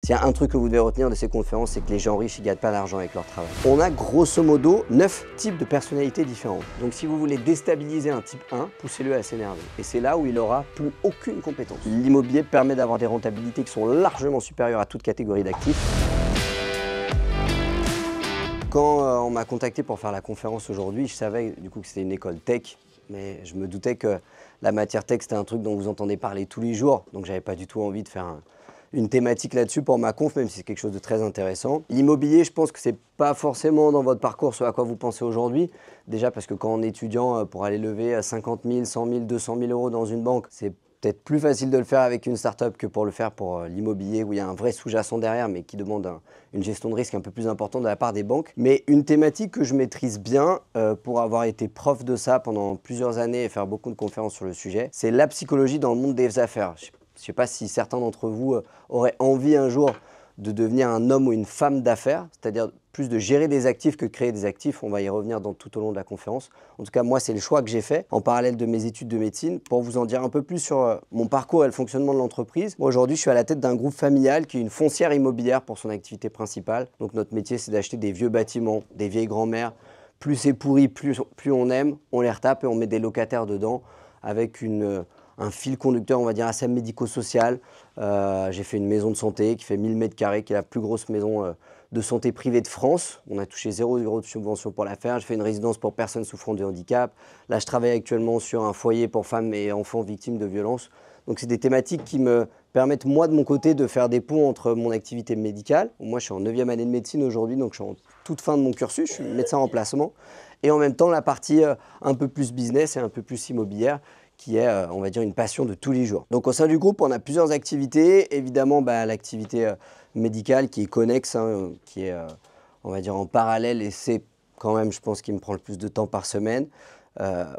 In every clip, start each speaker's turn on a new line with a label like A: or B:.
A: S'il y a un truc que vous devez retenir de ces conférences, c'est que les gens riches, ils gagnent pas d'argent avec leur travail. On a grosso modo 9 types de personnalités différentes. Donc si vous voulez déstabiliser un type 1, poussez-le à s'énerver. Et c'est là où il n'aura plus aucune compétence. L'immobilier permet d'avoir des rentabilités qui sont largement supérieures à toute catégorie d'actifs. Quand on m'a contacté pour faire la conférence aujourd'hui, je savais du coup que c'était une école tech, mais je me doutais que la matière tech, c'était un truc dont vous entendez parler tous les jours, donc j'avais pas du tout envie de faire une thématique là-dessus pour ma conf, même si c'est quelque chose de très intéressant. L'immobilier, je pense que c'est pas forcément dans votre parcours ce à quoi vous pensez aujourd'hui. Déjà parce que quand on est étudiant, pour aller lever 50 000, 100 000, 200 000 euros dans une banque, c'est peut-être plus facile de le faire avec une start-up que pour le faire pour l'immobilier où il y a un vrai sous-jacent derrière mais qui demande une gestion de risque un peu plus importante de la part des banques. Mais une thématique que je maîtrise bien pour avoir été prof de ça pendant plusieurs années et faire beaucoup de conférences sur le sujet, c'est la psychologie dans le monde des affaires. Je ne sais pas si certains d'entre vous auraient envie un jour de devenir un homme ou une femme d'affaires, c'est-à-dire plus de gérer des actifs que de créer des actifs. On va y revenir tout au long de la conférence. En tout cas, moi, c'est le choix que j'ai fait en parallèle de mes études de médecine. Pour vous en dire un peu plus sur mon parcours et le fonctionnement de l'entreprise, moi, aujourd'hui, je suis à la tête d'un groupe familial qui est une foncière immobilière pour son activité principale. Donc, notre métier, c'est d'acheter des vieux bâtiments, des vieilles grand-mères. Plus c'est pourri, plus on aime, on les retape et on met des locataires dedans avec un fil conducteur, on va dire, assez médico-social. J'ai fait une maison de santé qui fait 1000 m², qui est la plus grosse maison de santé privée de France. On a touché 0 € de subvention pour la faire. J'ai fait une résidence pour personnes souffrant de handicap. Là, je travaille actuellement sur un foyer pour femmes et enfants victimes de violences. Donc, c'est des thématiques qui me permettent, moi, de mon côté, de faire des ponts entre mon activité médicale. Moi, je suis en 9e année de médecine aujourd'hui, donc je suis en toute fin de mon cursus. Je suis médecin en placement. Et en même temps, la partie un peu plus business et un peu plus immobilière, qui est, on va dire, une passion de tous les jours. Donc au sein du groupe, on a plusieurs activités. Évidemment, l'activité médicale qui est connexe, qui est, on va dire, en parallèle, et c'est quand même, je pense, qui me prend le plus de temps par semaine.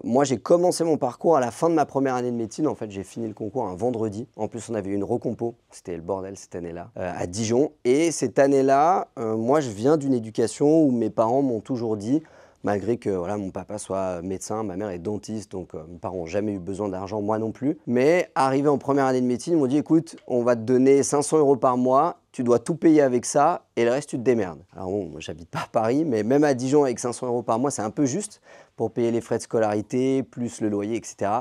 A: Moi, j'ai commencé mon parcours à la fin de ma première année de médecine. En fait, j'ai fini le concours un vendredi. En plus, on avait eu une recompo. C'était le bordel cette année-là, à Dijon. Et cette année-là, moi, je viens d'une éducation où mes parents m'ont toujours dit, malgré que voilà, mon papa soit médecin, ma mère est dentiste, donc mes parents n'ont jamais eu besoin d'argent, moi non plus. Mais arrivé en première année de médecine, ils m'ont dit, écoute, on va te donner 500 € par mois, tu dois tout payer avec ça, et le reste, tu te démerdes. Alors bon, moi, j'habite pas à Paris, mais même à Dijon, avec 500 € par mois, c'est un peu juste pour payer les frais de scolarité, plus le loyer, etc.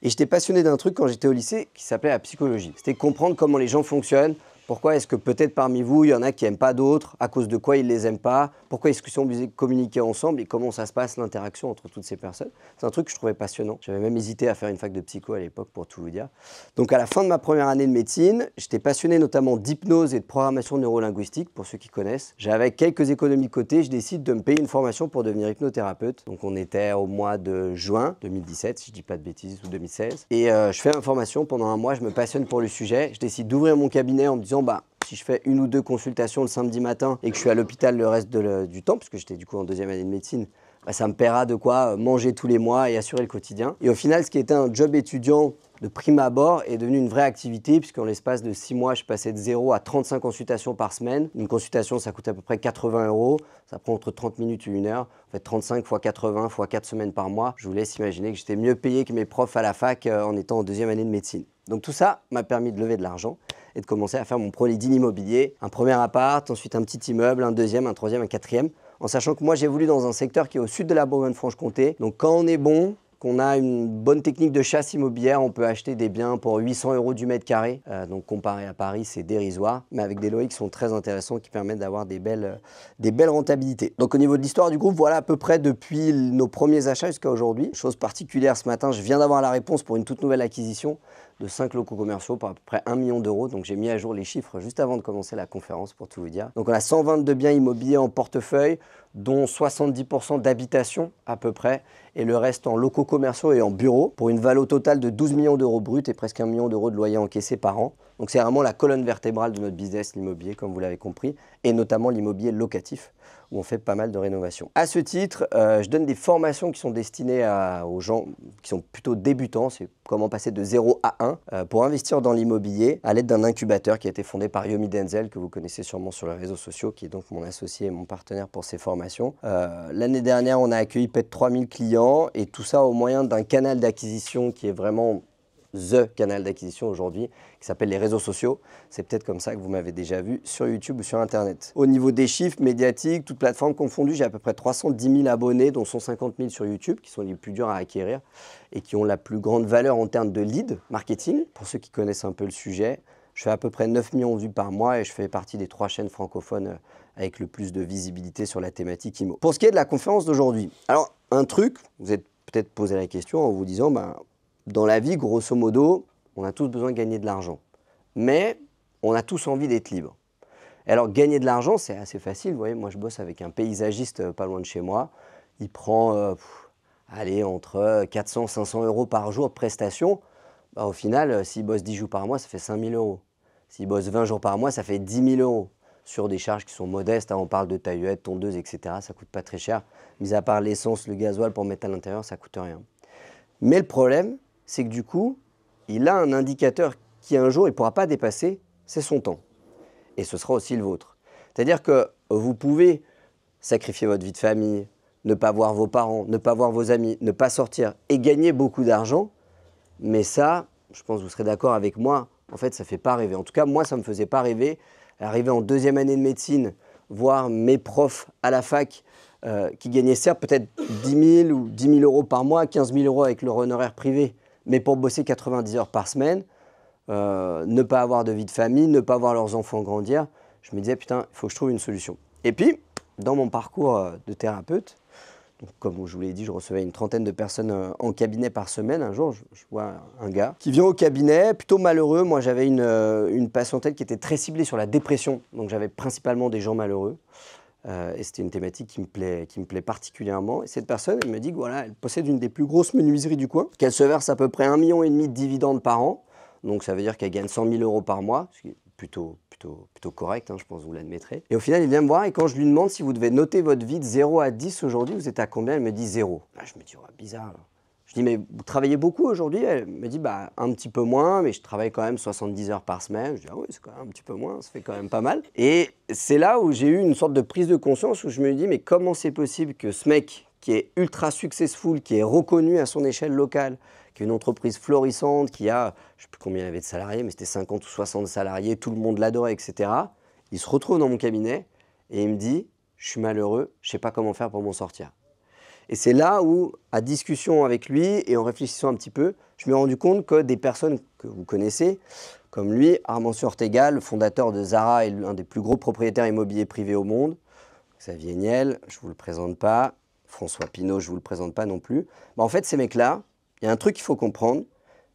A: Et j'étais passionné d'un truc quand j'étais au lycée qui s'appelait la psychologie. C'était comprendre comment les gens fonctionnent. Pourquoi est-ce que peut-être parmi vous, il y en a qui n'aiment pas d'autres? À cause de quoi ils ne les aiment pas? Pourquoi est-ce qu'ils sont obligés de communiquer ensemble? Et comment ça se passe, l'interaction entre toutes ces personnes? C'est un truc que je trouvais passionnant. J'avais même hésité à faire une fac de psycho à l'époque, pour tout vous dire. Donc à la fin de ma première année de médecine, j'étais passionné notamment d'hypnose et de programmation neurolinguistique, pour ceux qui connaissent. J'avais quelques économies de côté, je décide de me payer une formation pour devenir hypnothérapeute. Donc on était au mois de juin 2017, si je ne dis pas de bêtises, ou 2016. Et je fais ma formation pendant un mois, je me passionne pour le sujet. Je décide d'ouvrir mon cabinet en me disant, si je fais 1 ou 2 consultations le samedi matin et que je suis à l'hôpital le reste du temps, puisque j'étais du coup en 2e année de médecine, ça me paiera de quoi manger tous les mois et assurer le quotidien. Et au final, ce qui était un job étudiant de prime abord est devenu une vraie activité, puisqu'en l'espace de 6 mois, je passais de 0 à 35 consultations par semaine. Une consultation, ça coûte à peu près 80 €. Ça prend entre 30 minutes et 1 heure. En fait, 35 x 80 x 4 semaines par mois. Je vous laisse imaginer que j'étais mieux payé que mes profs à la fac en étant en 2e année de médecine. Donc tout ça m'a permis de lever de l'argent et de commencer à faire mon premier deal immobilier. Un premier appart, ensuite un petit immeuble, un deuxième, un troisième, un quatrième. En sachant que moi, j'évolue dans un secteur qui est au sud de la Bourgogne-Franche-Comté. Donc quand on est bon, qu'on a une bonne technique de chasse immobilière, on peut acheter des biens pour 800 € du mètre carré. Donc comparé à Paris, c'est dérisoire, mais avec des loyers qui sont très intéressants, qui permettent d'avoir des belles rentabilités. Donc au niveau de l'histoire du groupe, voilà à peu près depuis nos premiers achats jusqu'à aujourd'hui. Chose particulière ce matin, je viens d'avoir la réponse pour une toute nouvelle acquisition de 5 locaux commerciaux pour à peu près 1 million d'euros. Donc j'ai mis à jour les chiffres juste avant de commencer la conférence pour tout vous dire. Donc on a 122 biens immobiliers en portefeuille, dont 70% d'habitation à peu près, et le reste en locaux commerciaux et en bureaux, pour une valeur totale de 12 millions d'euros bruts et presque 1 million d'euros de loyers encaissés par an. Donc c'est vraiment la colonne vertébrale de notre business, l'immobilier, comme vous l'avez compris, et notamment l'immobilier locatif, où on fait pas mal de rénovations. À ce titre, je donne des formations qui sont destinées aux gens qui sont plutôt débutants, c'est comment passer de 0 à 1 pour investir dans l'immobilier à l'aide d'un incubateur qui a été fondé par Yomi Denzel, que vous connaissez sûrement sur les réseaux sociaux, qui est donc mon associé et mon partenaire pour ces formations. L'année dernière, on a accueilli près de 3000 clients, et tout ça au moyen d'un canal d'acquisition qui est vraiment the canal d'acquisition aujourd'hui, qui s'appelle les réseaux sociaux. C'est peut-être comme ça que vous m'avez déjà vu sur YouTube ou sur Internet. Au niveau des chiffres médiatiques, toutes plateformes confondues, j'ai à peu près 310 000 abonnés, dont 150 000 sur YouTube, qui sont les plus durs à acquérir et qui ont la plus grande valeur en termes de lead marketing. Pour ceux qui connaissent un peu le sujet, je fais à peu près 9 millions de vues par mois et je fais partie des 3 chaînes francophones avec le plus de visibilité sur la thématique IMO. Pour ce qui est de la conférence d'aujourd'hui, alors un truc, vous êtes peut-être posé la question en vous disant, dans la vie, grosso modo, on a tous besoin de gagner de l'argent. Mais on a tous envie d'être libre. Et alors, gagner de l'argent, c'est assez facile. Vous voyez, moi, je bosse avec un paysagiste pas loin de chez moi. Il prend, allez, entre 400 et 500 euros par jour de prestations. Au final, s'il bosse 10 jours par mois, ça fait 5 000 euros. S'il bosse 20 jours par mois, ça fait 10 000 euros. Sur des charges qui sont modestes, on parle de taillettes, tondeuses, etc. Ça ne coûte pas très cher. Mis à part l'essence, le gasoil pour mettre à l'intérieur, ça ne coûte rien. Mais le problème, c'est que du coup, il a un indicateur qui un jour, il ne pourra pas dépasser, c'est son temps. Et ce sera aussi le vôtre. C'est-à-dire que vous pouvez sacrifier votre vie de famille, ne pas voir vos parents, ne pas voir vos amis, ne pas sortir et gagner beaucoup d'argent. Mais ça, je pense que vous serez d'accord avec moi, en fait, ça ne fait pas rêver. En tout cas, moi, ça ne me faisait pas rêver. Arriver en 2e année de médecine, voir mes profs à la fac qui gagnaient certes peut-être 10 000 ou 10 000 euros par mois, 15 000 euros avec leur honoraire privé, mais pour bosser 90 heures par semaine, ne pas avoir de vie de famille, ne pas voir leurs enfants grandir, je me disais, putain, il faut que je trouve une solution. Et puis, dans mon parcours de thérapeute, donc, comme je vous l'ai dit, je recevais une trentaine de personnes en cabinet par semaine. Un jour, je vois un gars qui vient au cabinet, plutôt malheureux. Moi, j'avais une patientèle qui était très ciblée sur la dépression. Donc, j'avais principalement des gens malheureux. Et c'était une thématique qui me plaît particulièrement. Et cette personne, elle me dit que voilà, elle possède une des plus grosses menuiseries du coin, qu'elle se verse à peu près 1,5 million de dividendes par an. Donc, ça veut dire qu'elle gagne 100 000 euros par mois, ce qui est plutôt correct, je pense que vous l'admettrez. Et au final, il vient me voir et quand je lui demande si vous devez noter votre vie de 0 à 10 aujourd'hui, vous êtes à combien? Elle me dit 0. Là, je me dis, bizarre. Je dis, mais vous travaillez beaucoup aujourd'hui? Elle me dit, un petit peu moins, mais je travaille quand même 70 heures par semaine. Je dis, ah oui, c'est quand même un petit peu moins, ça fait quand même pas mal. Et c'est là où j'ai eu une sorte de prise de conscience où je me dis, mais comment c'est possible que ce mec qui est ultra successful, qui est reconnu à son échelle locale, qui est une entreprise florissante, qui a, je ne sais plus combien il avait de salariés, mais c'était 50 ou 60 salariés, tout le monde l'adorait, etc. Il se retrouve dans mon cabinet et il me dit, je suis malheureux, je ne sais pas comment faire pour m'en sortir. Et c'est là où, à discussion avec lui et en réfléchissant un petit peu, je me suis rendu compte que des personnes que vous connaissez, comme lui, Armancio Ortega, le fondateur de Zara et l'un des plus gros propriétaires immobiliers privés au monde, Xavier Niel, je ne vous le présente pas, François Pinault, je ne vous le présente pas non plus. En fait, ces mecs-là, il y a un truc qu'il faut comprendre,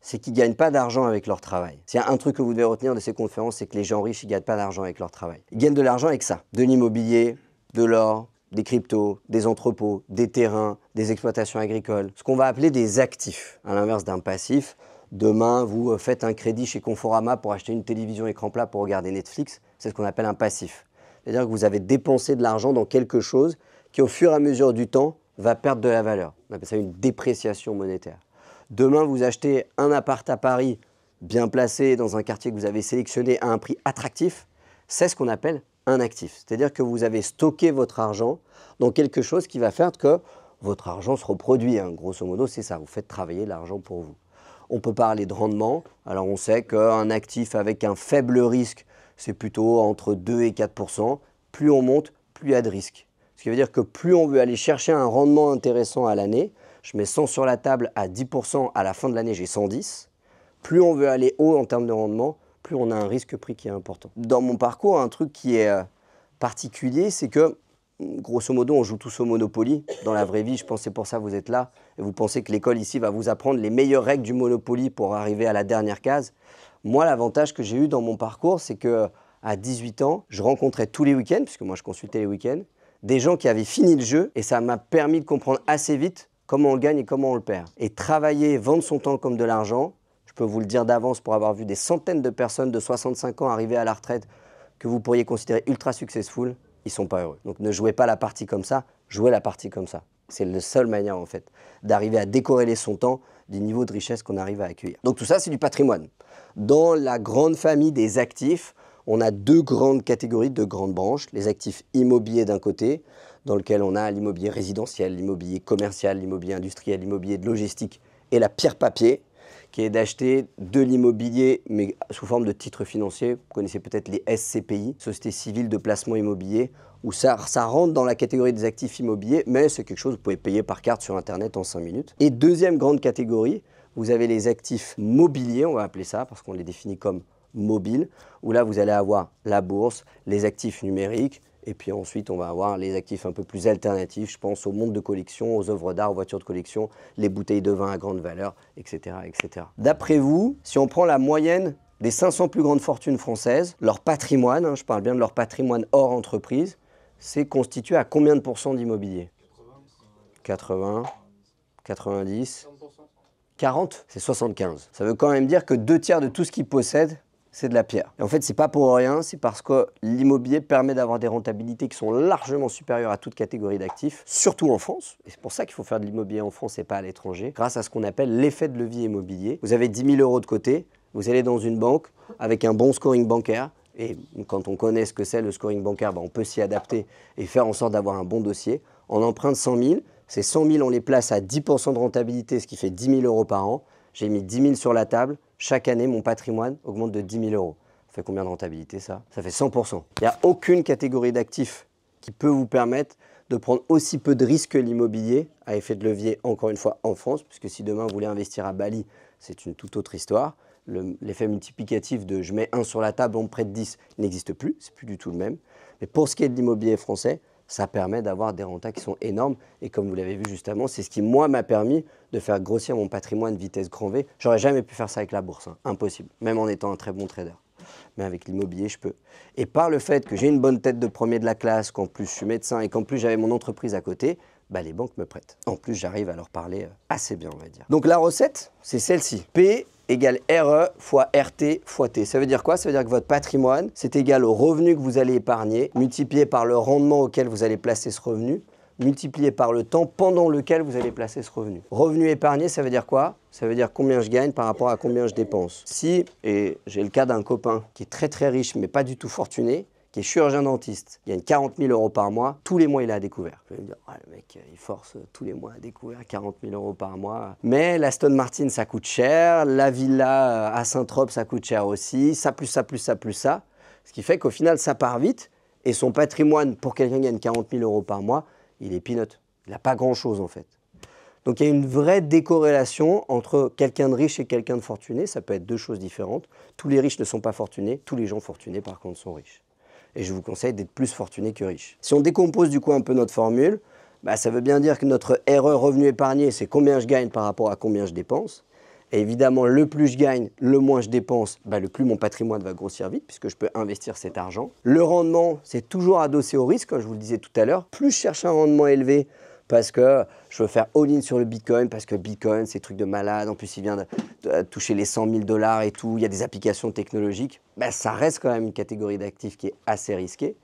A: c'est qu'ils ne gagnent pas d'argent avec leur travail. S'il y a un truc que vous devez retenir de ces conférences, c'est que les gens riches, ils ne gagnent pas d'argent avec leur travail. Ils gagnent de l'argent avec ça, de l'immobilier, de l'or, des cryptos, des entrepôts, des terrains, des exploitations agricoles, ce qu'on va appeler des actifs, à l'inverse d'un passif. Demain, vous faites un crédit chez Conforama pour acheter une télévision écran plat pour regarder Netflix, c'est ce qu'on appelle un passif. C'est-à-dire que vous avez dépensé de l'argent dans quelque chose qui, au fur et à mesure du temps, va perdre de la valeur. On appelle ça une dépréciation monétaire. Demain, vous achetez un appart à Paris, bien placé, dans un quartier que vous avez sélectionné à un prix attractif, c'est ce qu'on appelle un actif. C'est-à-dire que vous avez stocké votre argent dans quelque chose qui va faire que votre argent se reproduit. Grosso modo, c'est ça, vous faites travailler l'argent pour vous. On peut parler de rendement. Alors, on sait qu'un actif avec un faible risque, c'est plutôt entre 2 et 4 %. Plus on monte, plus il y a de risque. Ce qui veut dire que plus on veut aller chercher un rendement intéressant à l'année, je mets 100 sur la table à 10 %, à la fin de l'année, j'ai 110. Plus on veut aller haut en termes de rendement, plus on a un risque-prix qui est important. Dans mon parcours, un truc qui est particulier, c'est que, grosso modo, on joue tous au Monopoly. Dans la vraie vie, je pense que c'est pour ça que vous êtes là. Et vous pensez que l'école ici va vous apprendre les meilleures règles du Monopoly pour arriver à la dernière case. Moi, l'avantage que j'ai eu dans mon parcours, c'est qu'à 18 ans, je rencontrais tous les week-ends, puisque moi je consultais les week-ends, des gens qui avaient fini le jeu et ça m'a permis de comprendre assez vite comment on le gagne et comment on le perd. Et travailler, vendre son temps comme de l'argent, je peux vous le dire d'avance pour avoir vu des centaines de personnes de 65 ans arriver à la retraite que vous pourriez considérer ultra successful, ils ne sont pas heureux. Donc ne jouez pas la partie comme ça, jouez la partie comme ça. C'est la seule manière en fait d'arriver à décorréler son temps du niveau de richesse qu'on arrive à accueillir. Donc tout ça, c'est du patrimoine. Dans la grande famille des actifs, on a deux grandes catégories, deux grandes branches. Les actifs immobiliers d'un côté, dans lequel on a l'immobilier résidentiel, l'immobilier commercial, l'immobilier industriel, l'immobilier de logistique et la pierre papier, qui est d'acheter de l'immobilier, mais sous forme de titres financiers. Vous connaissez peut-être les SCPI, Sociétés civiles de placement immobilier, où ça rentre dans la catégorie des actifs immobiliers, mais c'est quelque chose que vous pouvez payer par carte sur Internet en 5 minutes. Et deuxième grande catégorie, vous avez les actifs mobiliers, on va appeler ça, parce qu'on les définit comme mobiles, où là, vous allez avoir la bourse, les actifs numériques, et puis ensuite, on va avoir les actifs un peu plus alternatifs. Je pense aux montres de collection, aux œuvres d'art, aux voitures de collection, les bouteilles de vin à grande valeur, etc. etc. D'après vous, si on prend la moyenne des 500 plus grandes fortunes françaises, leur patrimoine, je parle bien de leur patrimoine hors entreprise, c'est constitué à combien de pourcents d'immobilier? 80, 90, 40, c'est 75. Ça veut quand même dire que 2 tiers de tout ce qu'ils possèdent, c'est de la pierre. Et en fait, c'est pas pour rien, c'est parce que l'immobilier permet d'avoir des rentabilités qui sont largement supérieures à toute catégorie d'actifs, surtout en France. Et c'est pour ça qu'il faut faire de l'immobilier en France et pas à l'étranger, grâce à ce qu'on appelle l'effet de levier immobilier. Vous avez 10 000 € de côté, vous allez dans une banque avec un bon scoring bancaire, et quand on connaît ce que c'est le scoring bancaire, on peut s'y adapter et faire en sorte d'avoir un bon dossier. On emprunte 100 000, ces 100 000, on les place à 10% de rentabilité, ce qui fait 10 000 € par an. J'ai mis 10 000 sur la table. Chaque année, mon patrimoine augmente de 10 000 €. Ça fait combien de rentabilité, ça? Ça fait 100%. Il n'y a aucune catégorie d'actifs qui peut vous permettre de prendre aussi peu de risques que l'immobilier, à effet de levier, encore une fois, en France, puisque si demain vous voulez investir à Bali, c'est une toute autre histoire. L'effet multiplicatif de je mets 1 sur la table, on me prête 10, n'existe plus, c'est plus du tout le même. Mais pour ce qui est de l'immobilier français, ça permet d'avoir des rentas qui sont énormes. Et comme vous l'avez vu justement, c'est ce qui, moi, m'a permis de faire grossir mon patrimoine vitesse grand V. J'aurais jamais pu faire ça avec la bourse, impossible, même en étant un très bon trader. Mais avec l'immobilier, je peux. Et par le fait que j'ai une bonne tête de premier de la classe, qu'en plus je suis médecin et qu'en plus j'avais mon entreprise à côté, les banques me prêtent. En plus, j'arrive à leur parler assez bien, on va dire. Donc la recette, c'est celle-ci. P égale RE fois RT fois T. Ça veut dire quoi? Ça veut dire que votre patrimoine, c'est égal au revenu que vous allez épargner, multiplié par le rendement auquel vous allez placer ce revenu, multiplié par le temps pendant lequel vous allez placer ce revenu. Revenu épargné, ça veut dire quoi? Ça veut dire combien je gagne par rapport à combien je dépense. Si, et j'ai le cas d'un copain qui est très très riche mais pas du tout fortuné, qui est chirurgien dentiste, il gagne 40 000 € par mois, tous les mois il est à découvert. Je vais me dire, le mec, il force tous les mois à découvert, 40 000 € par mois. Mais l'Aston Martin, ça coûte cher, la villa à Saint-Trope, ça coûte cher aussi, ça plus ça plus ça plus ça. Ce qui fait qu'au final, ça part vite et son patrimoine, pour quelqu'un qui gagne 40 000 € par mois, il est peanut. Il n'a pas grand-chose en fait. Donc il y a une vraie décorrélation entre quelqu'un de riche et quelqu'un de fortuné. Ça peut être deux choses différentes. Tous les riches ne sont pas fortunés, tous les gens fortunés par contre sont riches. Et je vous conseille d'être plus fortuné que riche. Si on décompose du coup un peu notre formule, ça veut bien dire que notre RE revenu épargné, c'est combien je gagne par rapport à combien je dépense. Et évidemment, le plus je gagne, le moins je dépense, le plus mon patrimoine va grossir vite puisque je peux investir cet argent. Le rendement, c'est toujours adossé au risque, comme je vous le disais tout à l'heure. Plus je cherche un rendement élevé, parce que je veux faire all-in sur le Bitcoin, parce que Bitcoin, c'est un truc de malade. En plus, il vient de toucher les 100 000 $ et tout. Il y a des applications technologiques. Ça reste quand même une catégorie d'actifs qui est assez risquée,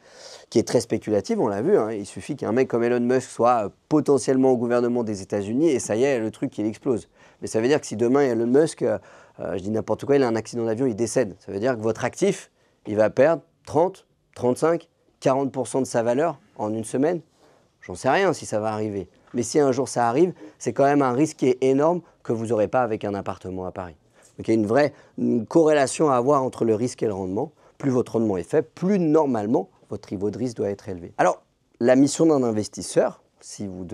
A: qui est très spéculative, on l'a vu. Il suffit qu'un mec comme Elon Musk soit potentiellement au gouvernement des États-Unis et ça y est, le truc, il explose. Mais ça veut dire que si demain, Elon Musk, je dis n'importe quoi, il a un accident d'avion, il décède. Ça veut dire que votre actif, il va perdre 30, 35, 40% de sa valeur en une semaine. J'en sais rien si ça va arriver. Mais si un jour ça arrive, c'est quand même un risque qui est énorme que vous n'aurez pas avec un appartement à Paris. Donc il y a une vraie corrélation à avoir entre le risque et le rendement. Plus votre rendement est faible, plus normalement votre niveau de risque doit être élevé. Alors, la mission d'un investisseur, si vous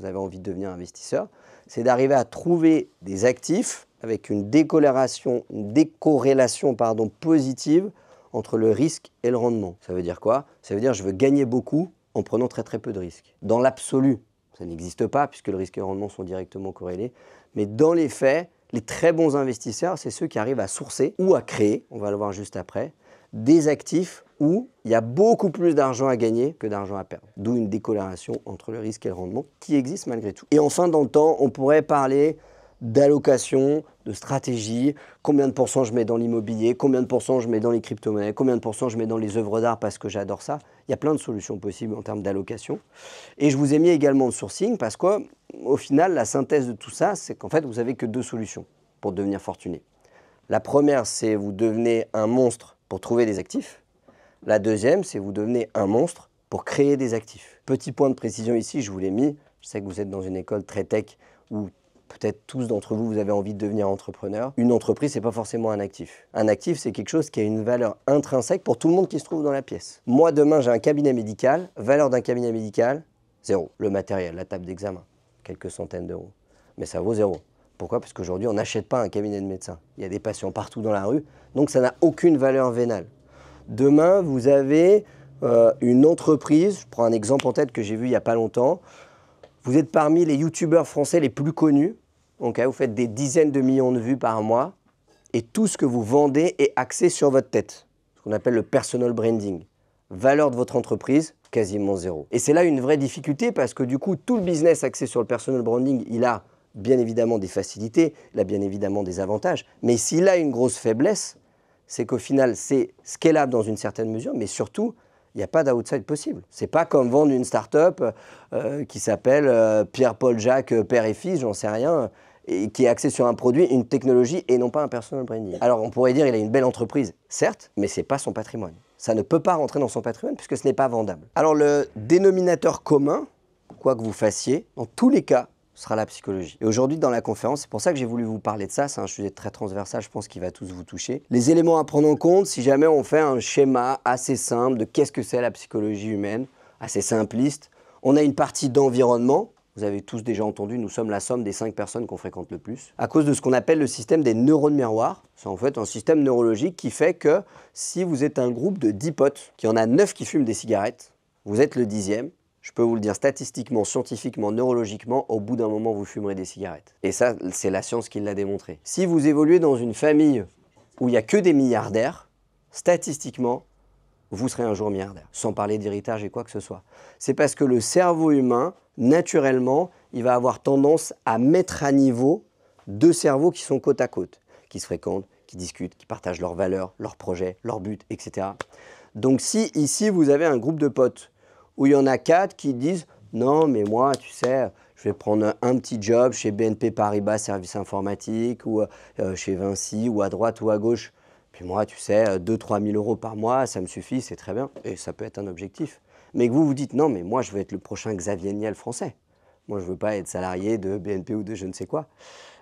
A: avez envie de devenir investisseur, c'est d'arriver à trouver des actifs avec une décorrélation positive entre le risque et le rendement. Ça veut dire quoi? Ça veut dire que je veux gagner beaucoup en prenant très très peu de risques. Dans l'absolu, ça n'existe pas puisque le risque et le rendement sont directement corrélés. Mais dans les faits, les très bons investisseurs, c'est ceux qui arrivent à sourcer ou à créer, on va le voir juste après, des actifs où il y a beaucoup plus d'argent à gagner que d'argent à perdre. D'où une décorrélation entre le risque et le rendement qui existe malgré tout. Et enfin, dans le temps, on pourrait parler d'allocation, de stratégie, combien de pourcents je mets dans l'immobilier, combien de pourcents je mets dans les crypto-monnaies, combien de pourcents je mets dans les œuvres d'art parce que j'adore ça. Il y a plein de solutions possibles en termes d'allocation. Et je vous ai mis également le sourcing parce qu'au final, la synthèse de tout ça, c'est qu'en fait, vous n'avez que deux solutions pour devenir fortuné. La première, c'est vous devenez un monstre pour trouver des actifs. La deuxième, c'est vous devenez un monstre pour créer des actifs. Petit point de précision ici, je vous l'ai mis. Je sais que vous êtes dans une école très tech où peut-être tous d'entre vous, vous avez envie de devenir entrepreneur. Une entreprise, ce n'est pas forcément un actif. Un actif, c'est quelque chose qui a une valeur intrinsèque pour tout le monde qui se trouve dans la pièce. Moi, demain, j'ai un cabinet médical. Valeur d'un cabinet médical, 0. Le matériel, la table d'examen, quelques centaines d'euros. Mais ça vaut 0. Pourquoi? Parce qu'aujourd'hui, on n'achète pas un cabinet de médecin. Il y a des patients partout dans la rue, donc ça n'a aucune valeur vénale. Demain, vous avez une entreprise, je prends un exemple en tête que j'ai vu il n'y a pas longtemps. Vous êtes parmi les youtubeurs français les plus connus. Okay, vous faites des dizaines de millions de vues par mois et tout ce que vous vendez est axé sur votre tête. Ce qu'on appelle le personal branding. Valeur de votre entreprise, quasiment 0. Et c'est là une vraie difficulté parce que du coup, tout le business axé sur le personal branding, il a bien évidemment des facilités, il a bien évidemment des avantages. Mais s'il a une grosse faiblesse, c'est qu'au final, c'est scalable dans une certaine mesure, mais surtout, il n'y a pas d'outside possible. Ce n'est pas comme vendre une start-up qui s'appelle Pierre, Paul, Jacques, père et fils, j'en sais rien, et qui est axée sur un produit, une technologie et non pas un personal branding. Alors on pourrait dire qu'il a une belle entreprise, certes, mais ce n'est pas son patrimoine. Ça ne peut pas rentrer dans son patrimoine puisque ce n'est pas vendable. Alors le dénominateur commun, quoi que vous fassiez, dans tous les cas, sera la psychologie. Et aujourd'hui, dans la conférence, c'est pour ça que j'ai voulu vous parler de ça. C'est un sujet très transversal, je pense qu'il va tous vous toucher. Les éléments à prendre en compte, si jamais on fait un schéma assez simple de qu'est-ce que c'est la psychologie humaine, assez simpliste. On a une partie d'environnement. Vous avez tous déjà entendu, nous sommes la somme des 5 personnes qu'on fréquente le plus. À cause de ce qu'on appelle le système des neurones miroirs. C'est en fait un système neurologique qui fait que si vous êtes un groupe de 10 potes, qu'il y en a 9 qui fument des cigarettes, vous êtes le 10e. Je peux vous le dire statistiquement, scientifiquement, neurologiquement, au bout d'un moment, vous fumerez des cigarettes. Et ça, c'est la science qui l'a démontré. Si vous évoluez dans une famille où il n'y a que des milliardaires, statistiquement, vous serez un jour milliardaire, sans parler d'héritage et quoi que ce soit. C'est parce que le cerveau humain, naturellement, il va avoir tendance à mettre à niveau 2 cerveaux qui sont côte à côte, qui se fréquentent, qui discutent, qui partagent leurs valeurs, leurs projets, leurs buts, etc. Donc si ici, vous avez un groupe de potes où il y en a 4 qui disent « Non, mais moi, tu sais, je vais prendre un petit job chez BNP Paribas, service informatique, ou chez Vinci, ou à droite ou à gauche. Puis moi, tu sais, 2-3 000 euros par mois, ça me suffit, c'est très bien. » Et ça peut être un objectif. Mais que vous vous dites « Non, mais moi, je veux être le prochain Xavier Niel français. Moi, je ne veux pas être salarié de BNP ou de je ne sais quoi. »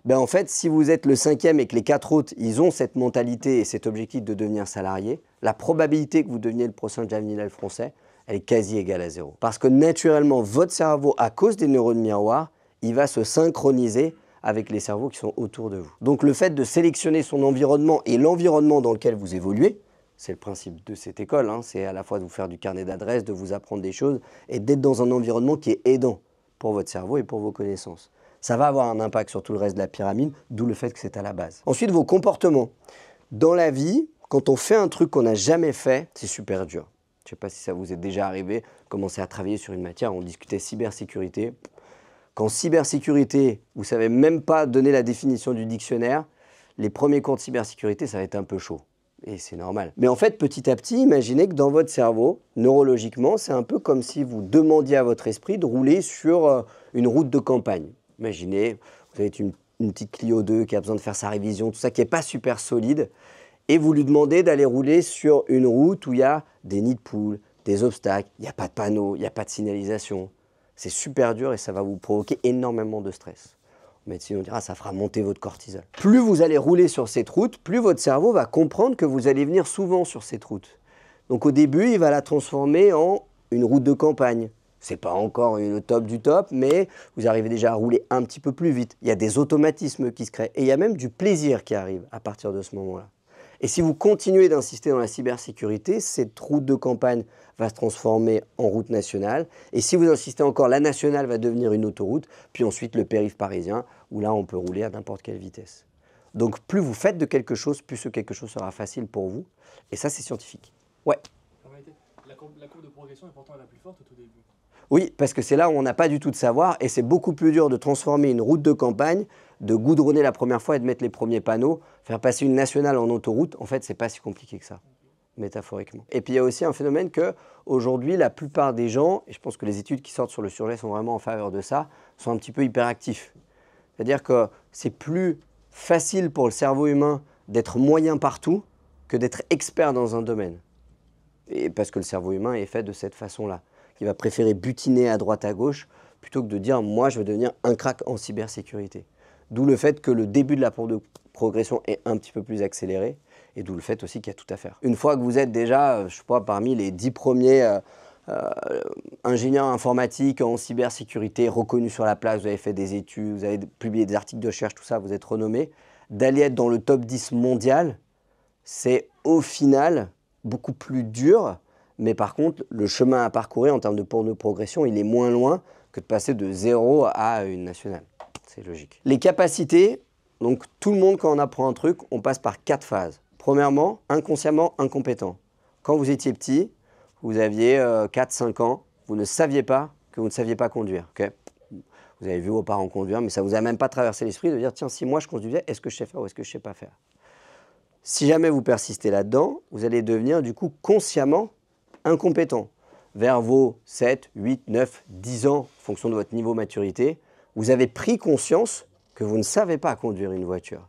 A: Ben, en fait, si vous êtes le 5e et que les 4 autres, ils ont cette mentalité et cet objectif de devenir salarié, la probabilité que vous deveniez le prochain Xavier Niel français, elle est quasi égale à 0. Parce que naturellement, votre cerveau, à cause des neurones miroirs, il va se synchroniser avec les cerveaux qui sont autour de vous. Donc le fait de sélectionner son environnement et l'environnement dans lequel vous évoluez, c'est le principe de cette école, hein, c'est à la fois de vous faire du carnet d'adresses, de vous apprendre des choses et d'être dans un environnement qui est aidant pour votre cerveau et pour vos connaissances. Ça va avoir un impact sur tout le reste de la pyramide, d'où le fait que c'est à la base. Ensuite, vos comportements. Dans la vie, quand on fait un truc qu'on n'a jamais fait, c'est super dur. Je ne sais pas si ça vous est déjà arrivé, commencer à travailler sur une matière, on discutait cybersécurité. Qu'en cybersécurité, vous ne savez même pas donner la définition du dictionnaire, les premiers cours de cybersécurité, ça va être un peu chaud. Et c'est normal. Mais en fait, petit à petit, imaginez que dans votre cerveau, neurologiquement, c'est un peu comme si vous demandiez à votre esprit de rouler sur une route de campagne. Imaginez, vous avez une petite Clio 2 qui a besoin de faire sa révision, tout ça qui n'est pas super solide. Et vous lui demandez d'aller rouler sur une route où il y a des nids de poules, des obstacles, il n'y a pas de panneaux, il n'y a pas de signalisation. C'est super dur et ça va vous provoquer énormément de stress. En médecine, on dira ça fera monter votre cortisol. Plus vous allez rouler sur cette route, plus votre cerveau va comprendre que vous allez venir souvent sur cette route. Donc au début, il va la transformer en une route de campagne. Ce n'est pas encore le top du top, mais vous arrivez déjà à rouler un petit peu plus vite. Il y a des automatismes qui se créent et il y a même du plaisir qui arrive à partir de ce moment-là. Et si vous continuez d'insister dans la cybersécurité, cette route de campagne va se transformer en route nationale. Et si vous insistez encore, la nationale va devenir une autoroute, puis ensuite le périph' parisien, où là, on peut rouler à n'importe quelle vitesse. Donc, plus vous faites de quelque chose, plus ce quelque chose sera facile pour vous. Et ça, c'est scientifique. Ouais.
B: En réalité, la courbe de progression est pourtant la plus forte au tout début.
A: Oui, parce que c'est là où on n'a pas du tout de savoir et c'est beaucoup plus dur de transformer une route de campagne, de goudronner la première fois et de mettre les premiers panneaux, faire passer une nationale en autoroute. En fait, c'est pas si compliqué que ça, métaphoriquement. Et puis il y a aussi un phénomène que aujourd'hui, la plupart des gens, et je pense que les études qui sortent sur le sujet sont vraiment en faveur de ça, sont un petit peu hyperactifs. C'est-à-dire que c'est plus facile pour le cerveau humain d'être moyen partout que d'être expert dans un domaine. Et parce que le cerveau humain est fait de cette façon-là. Il va préférer butiner à droite à gauche plutôt que de dire « moi je veux devenir un crack en cybersécurité ». D'où le fait que le début de la courbe de progression est un petit peu plus accéléré et d'où le fait aussi qu'il y a tout à faire. Une fois que vous êtes déjà, je sais pas, parmi les 10 premiers ingénieurs informatiques en cybersécurité reconnus sur la place, vous avez fait des études, vous avez publié des articles de recherche, tout ça, vous êtes renommé, d'aller être dans le top 10 mondial, c'est au final beaucoup plus dur, mais par contre, le chemin à parcourir en termes de courbe de progression, il est moins loin que de passer de 0 à une nationale. C'est logique. Les capacités, donc tout le monde, quand on apprend un truc, on passe par 4 phases. Premièrement, inconsciemment incompétent. Quand vous étiez petit, vous aviez 4-5 ans, vous ne saviez pas que vous ne saviez pas conduire. Okay, vous avez vu vos parents conduire, mais ça ne vous a même pas traversé l'esprit de dire, tiens, si moi je conduisais, est-ce que je sais faire ou est-ce que je ne sais pas faire? Si jamais vous persistez là-dedans, vous allez devenir du coup consciemment incompétent. Vers vos 7, 8, 9, 10 ans, en fonction de votre niveau de maturité, vous avez pris conscience que vous ne savez pas conduire une voiture.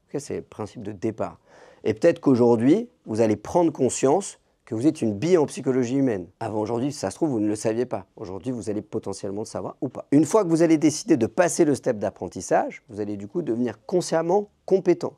A: Okay, c'est le principe de départ. Et peut-être qu'aujourd'hui, vous allez prendre conscience que vous êtes une bille en psychologie humaine. Avant aujourd'hui, si ça se trouve, vous ne le saviez pas. Aujourd'hui, vous allez potentiellement le savoir ou pas. Une fois que vous allez décider de passer le step d'apprentissage, vous allez du coup devenir consciemment compétent.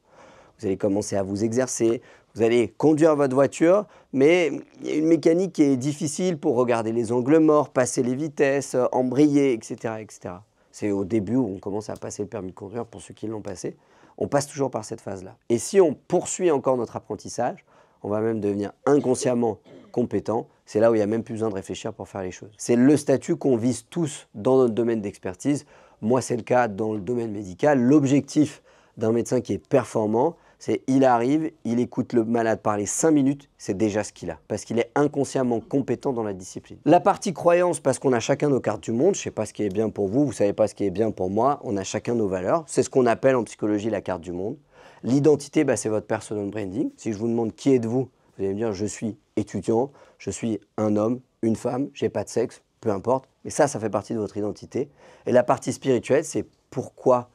A: Vous allez commencer à vous exercer, vous allez conduire votre voiture, mais il y a une mécanique qui est difficile pour regarder les angles morts, passer les vitesses, embrayer, etc., etc. C'est au début où on commence à passer le permis de conduire pour ceux qui l'ont passé. On passe toujours par cette phase-là. Et si on poursuit encore notre apprentissage, on va même devenir inconsciemment compétent. C'est là où il n'y a même plus besoin de réfléchir pour faire les choses. C'est le statut qu'on vise tous dans notre domaine d'expertise. Moi, c'est le cas dans le domaine médical. L'objectif d'un médecin qui est performant, c'est il arrive, il écoute le malade parler 5 minutes, c'est déjà ce qu'il a, parce qu'il est inconsciemment compétent dans la discipline. La partie croyance, parce qu'on a chacun nos cartes du monde, je ne sais pas ce qui est bien pour vous, vous ne savez pas ce qui est bien pour moi, on a chacun nos valeurs, c'est ce qu'on appelle en psychologie la carte du monde. L'identité, c'est votre personal branding. Si je vous demande qui êtes-vous, vous allez me dire je suis étudiant, je suis un homme, une femme, je n'ai pas de sexe, peu importe, mais ça fait partie de votre identité. Et la partie spirituelle, c'est pourquoi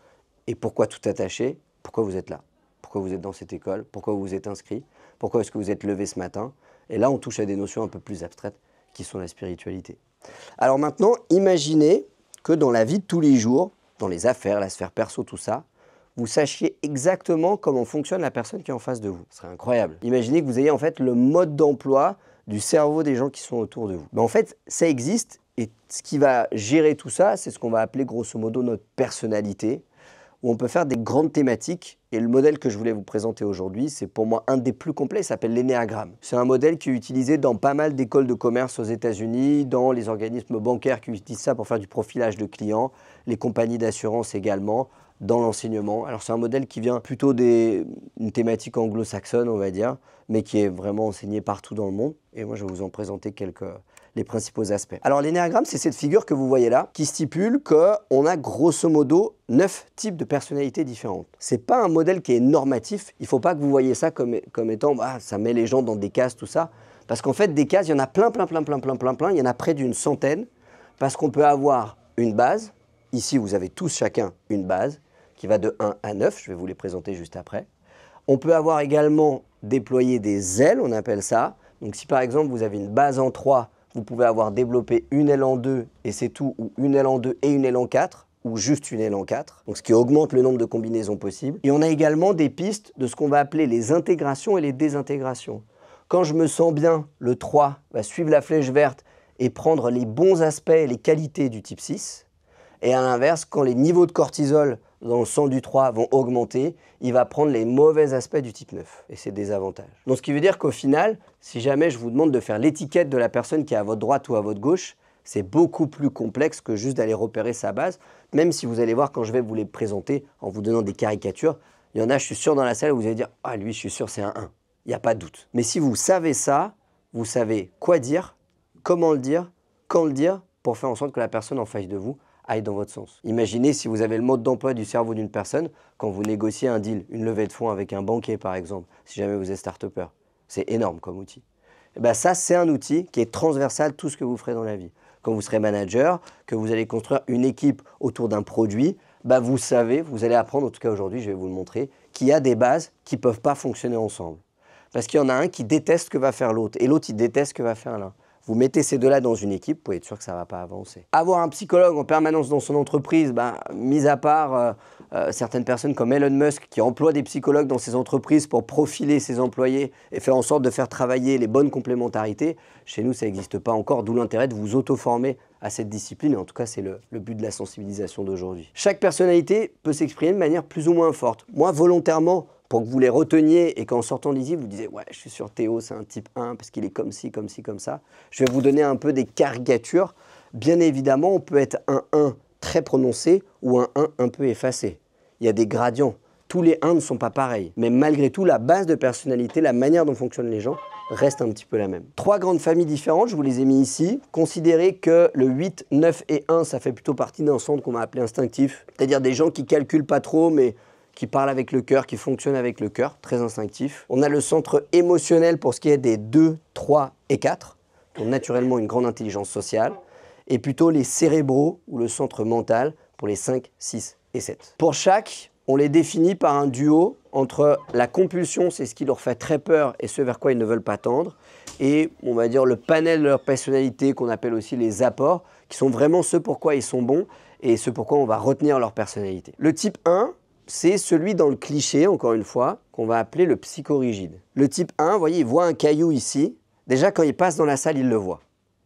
A: et pourquoi tout attaché, pourquoi vous êtes là. Pourquoi vous êtes dans cette école, pourquoi vous vous êtes inscrit, pourquoi est-ce que vous êtes levé ce matin. Et là, on touche à des notions un peu plus abstraites qui sont la spiritualité. Alors maintenant, imaginez que dans la vie de tous les jours, dans les affaires, la sphère perso, tout ça, vous sachiez exactement comment fonctionne la personne qui est en face de vous. Ce serait incroyable. Imaginez que vous ayez en fait le mode d'emploi du cerveau des gens qui sont autour de vous. Mais en fait, ça existe et ce qui va gérer tout ça, c'est ce qu'on va appeler grosso modo notre personnalité, où on peut faire des grandes thématiques. Et le modèle que je voulais vous présenter aujourd'hui, c'est pour moi un des plus complets, il s'appelle l'énéagramme. C'est un modèle qui est utilisé dans pas mal d'écoles de commerce aux États-Unis, dans les organismes bancaires qui utilisent ça pour faire du profilage de clients, les compagnies d'assurance également, dans l'enseignement. Alors c'est un modèle qui vient plutôt d'une thématique anglo-saxonne, on va dire, mais qui est vraiment enseigné partout dans le monde. Et moi, je vais vous en présenter les principaux aspects. Alors l'énéagramme, c'est cette figure que vous voyez là, qui stipule qu'on a grosso modo 9 types de personnalités différentes. Ce n'est pas un modèle qui est normatif, il ne faut pas que vous voyez ça comme étant, ça met les gens dans des cases, tout ça, parce qu'en fait, des cases, il y en a plein, il y en a près d'une centaine, parce qu'on peut avoir une base, ici vous avez tous chacun une base, qui va de 1 à 9, je vais vous les présenter juste après. On peut avoir également déployé des ailes, on appelle ça, donc si par exemple vous avez une base en 3, vous pouvez avoir développé une aile en 2 et c'est tout, ou une aile en 2 et une aile en 4, ou juste une aile en 4, donc ce qui augmente le nombre de combinaisons possibles. Et on a également des pistes de ce qu'on va appeler les intégrations et les désintégrations. Quand je me sens bien, le 3 va suivre la flèche verte et prendre les bons aspects et les qualités du type 6. Et à l'inverse, quand les niveaux de cortisol dans le sang du 3 vont augmenter, il va prendre les mauvais aspects du type 9 et ses désavantages. Donc ce qui veut dire qu'au final, si jamais je vous demande de faire l'étiquette de la personne qui est à votre droite ou à votre gauche, c'est beaucoup plus complexe que juste d'aller repérer sa base, même si vous allez voir quand je vais vous les présenter en vous donnant des caricatures, il y en a, je suis sûr, dans la salle où vous allez dire « Ah, lui, je suis sûr, c'est un 1 ». Il n'y a pas de doute. Mais si vous savez ça, vous savez quoi dire, comment le dire, quand le dire, pour faire en sorte que la personne en face de vous aille dans votre sens. Imaginez si vous avez le mode d'emploi du cerveau d'une personne quand vous négociez un deal, une levée de fonds avec un banquier par exemple, si jamais vous êtes start-upper. C'est énorme comme outil. Et bien ça, c'est un outil qui est transversal tout ce que vous ferez dans la vie. Quand vous serez manager, que vous allez construire une équipe autour d'un produit, vous savez, vous allez apprendre, en tout cas aujourd'hui, je vais vous le montrer, qu'il y a des bases qui ne peuvent pas fonctionner ensemble. Parce qu'il y en a un qui déteste ce que va faire l'autre et l'autre, il déteste ce que va faire l'un. Vous mettez ces deux-là dans une équipe, vous pouvez être sûr que ça ne va pas avancer. Avoir un psychologue en permanence dans son entreprise, mis à part certaines personnes comme Elon Musk qui emploient des psychologues dans ses entreprises pour profiler ses employés et faire en sorte de faire travailler les bonnes complémentarités, chez nous ça n'existe pas encore, d'où l'intérêt de vous auto-former à cette discipline, et en tout cas c'est le but de la sensibilisation d'aujourd'hui. Chaque personnalité peut s'exprimer de manière plus ou moins forte. Moi volontairement, pour que vous les reteniez et qu'en sortant d'ici, vous disiez « ouais, je suis sûr Théo, c'est un type 1 parce qu'il est comme ci, comme ci, comme ça ». Je vais vous donner un peu des caricatures. Bien évidemment, on peut être un 1 très prononcé ou un 1 un peu effacé. Il y a des gradients. Tous les 1 ne sont pas pareils. Mais malgré tout, la base de personnalité, la manière dont fonctionnent les gens, reste un petit peu la même. 3 grandes familles différentes, je vous les ai mis ici. Considérez que le 8, 9 et 1, ça fait plutôt partie d'un centre qu'on va appeler instinctif. C'est-à-dire des gens qui calculent pas trop, mais qui parle avec le cœur, qui fonctionne avec le cœur, très instinctif. On a le centre émotionnel pour ce qui est des 2, 3 et 4, qui ont naturellement une grande intelligence sociale, et plutôt les cérébraux ou le centre mental pour les 5, 6 et 7. Pour chaque, on les définit par un duo entre la compulsion, c'est ce qui leur fait très peur et ce vers quoi ils ne veulent pas tendre, et on va dire le panel de leur personnalité qu'on appelle aussi les apports, qui sont vraiment ceux pour quoi ils sont bons et ceux pour quoi on va retenir leur personnalité. Le type 1, c'est celui dans le cliché, encore une fois, qu'on va appeler le psychorigide. Le type 1, vous voyez, il voit un caillou ici. Déjà, quand il passe dans la salle, il le voit.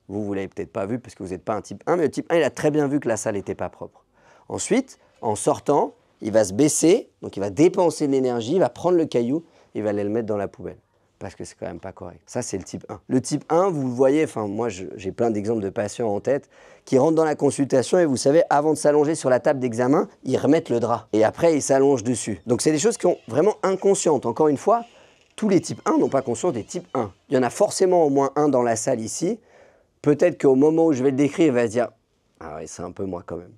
A: Vous ne l'avez peut-être pas vu parce que vous n'êtes pas un type 1, mais le type 1, il a très bien vu que la salle n'était pas propre. Ensuite, en sortant, il va se baisser, donc il va dépenser de l'énergie, il va prendre le caillou, il va aller le mettre dans la poubelle. Parce que c'est quand même pas correct. Ça, c'est le type 1. Le type 1, vous le voyez, enfin moi j'ai plein d'exemples de patients en tête qui rentrent dans la consultation et vous savez, avant de s'allonger sur la table d'examen, ils remettent le drap. Et après, ils s'allongent dessus. Donc c'est des choses qui sont vraiment inconscientes. Encore une fois, tous les types 1 n'ont pas conscience des types 1. Il y en a forcément au moins un dans la salle ici. Peut-être qu'au moment où je vais le décrire, il va se dire « Ah ouais, c'est un peu moi quand même ».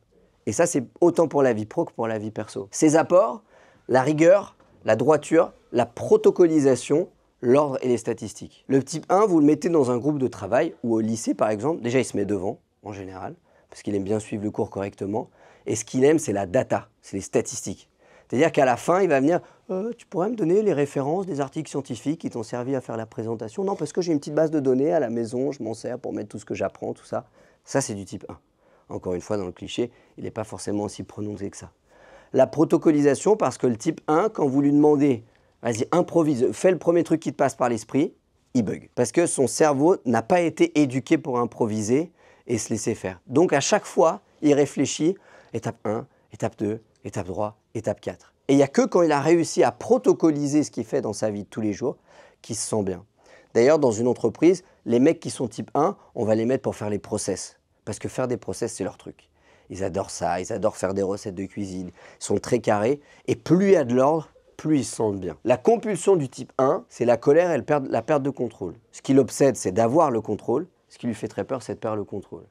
A: Et ça, c'est autant pour la vie pro que pour la vie perso. Ces apports, la rigueur, la droiture, la protocolisation, l'ordre et les statistiques. Le type 1, vous le mettez dans un groupe de travail ou au lycée par exemple. Déjà, il se met devant, en général, parce qu'il aime bien suivre le cours correctement. Et ce qu'il aime, c'est la data, c'est les statistiques. C'est-à-dire qu'à la fin, il va venir « Tu pourrais me donner les références des articles scientifiques qui t'ont servi à faire la présentation ?» Non, parce que j'ai une petite base de données à la maison, je m'en sers pour mettre tout ce que j'apprends, tout ça. Ça, c'est du type 1. Encore une fois, dans le cliché, il n'est pas forcément aussi prononcé que ça. La protocolisation, parce que le type 1, quand vous lui demandez vas-y, improvise, fais le premier truc qui te passe par l'esprit, il bug. Parce que son cerveau n'a pas été éduqué pour improviser et se laisser faire. Donc à chaque fois, il réfléchit, étape 1, étape 2, étape 3, étape 4. Et il n'y a que quand il a réussi à protocoliser ce qu'il fait dans sa vie de tous les jours qu'il se sent bien. D'ailleurs, dans une entreprise, les mecs qui sont type 1, on va les mettre pour faire les process. Parce que faire des process, c'est leur truc. Ils adorent ça, ils adorent faire des recettes de cuisine, ils sont très carrés. Et plus il y a de l'ordre, plus ils se sentent bien. La compulsion du type 1, c'est la colère et la perte de contrôle. Ce qui l'obsède, c'est d'avoir le contrôle. Ce qui lui fait très peur, c'est de perdre le contrôle.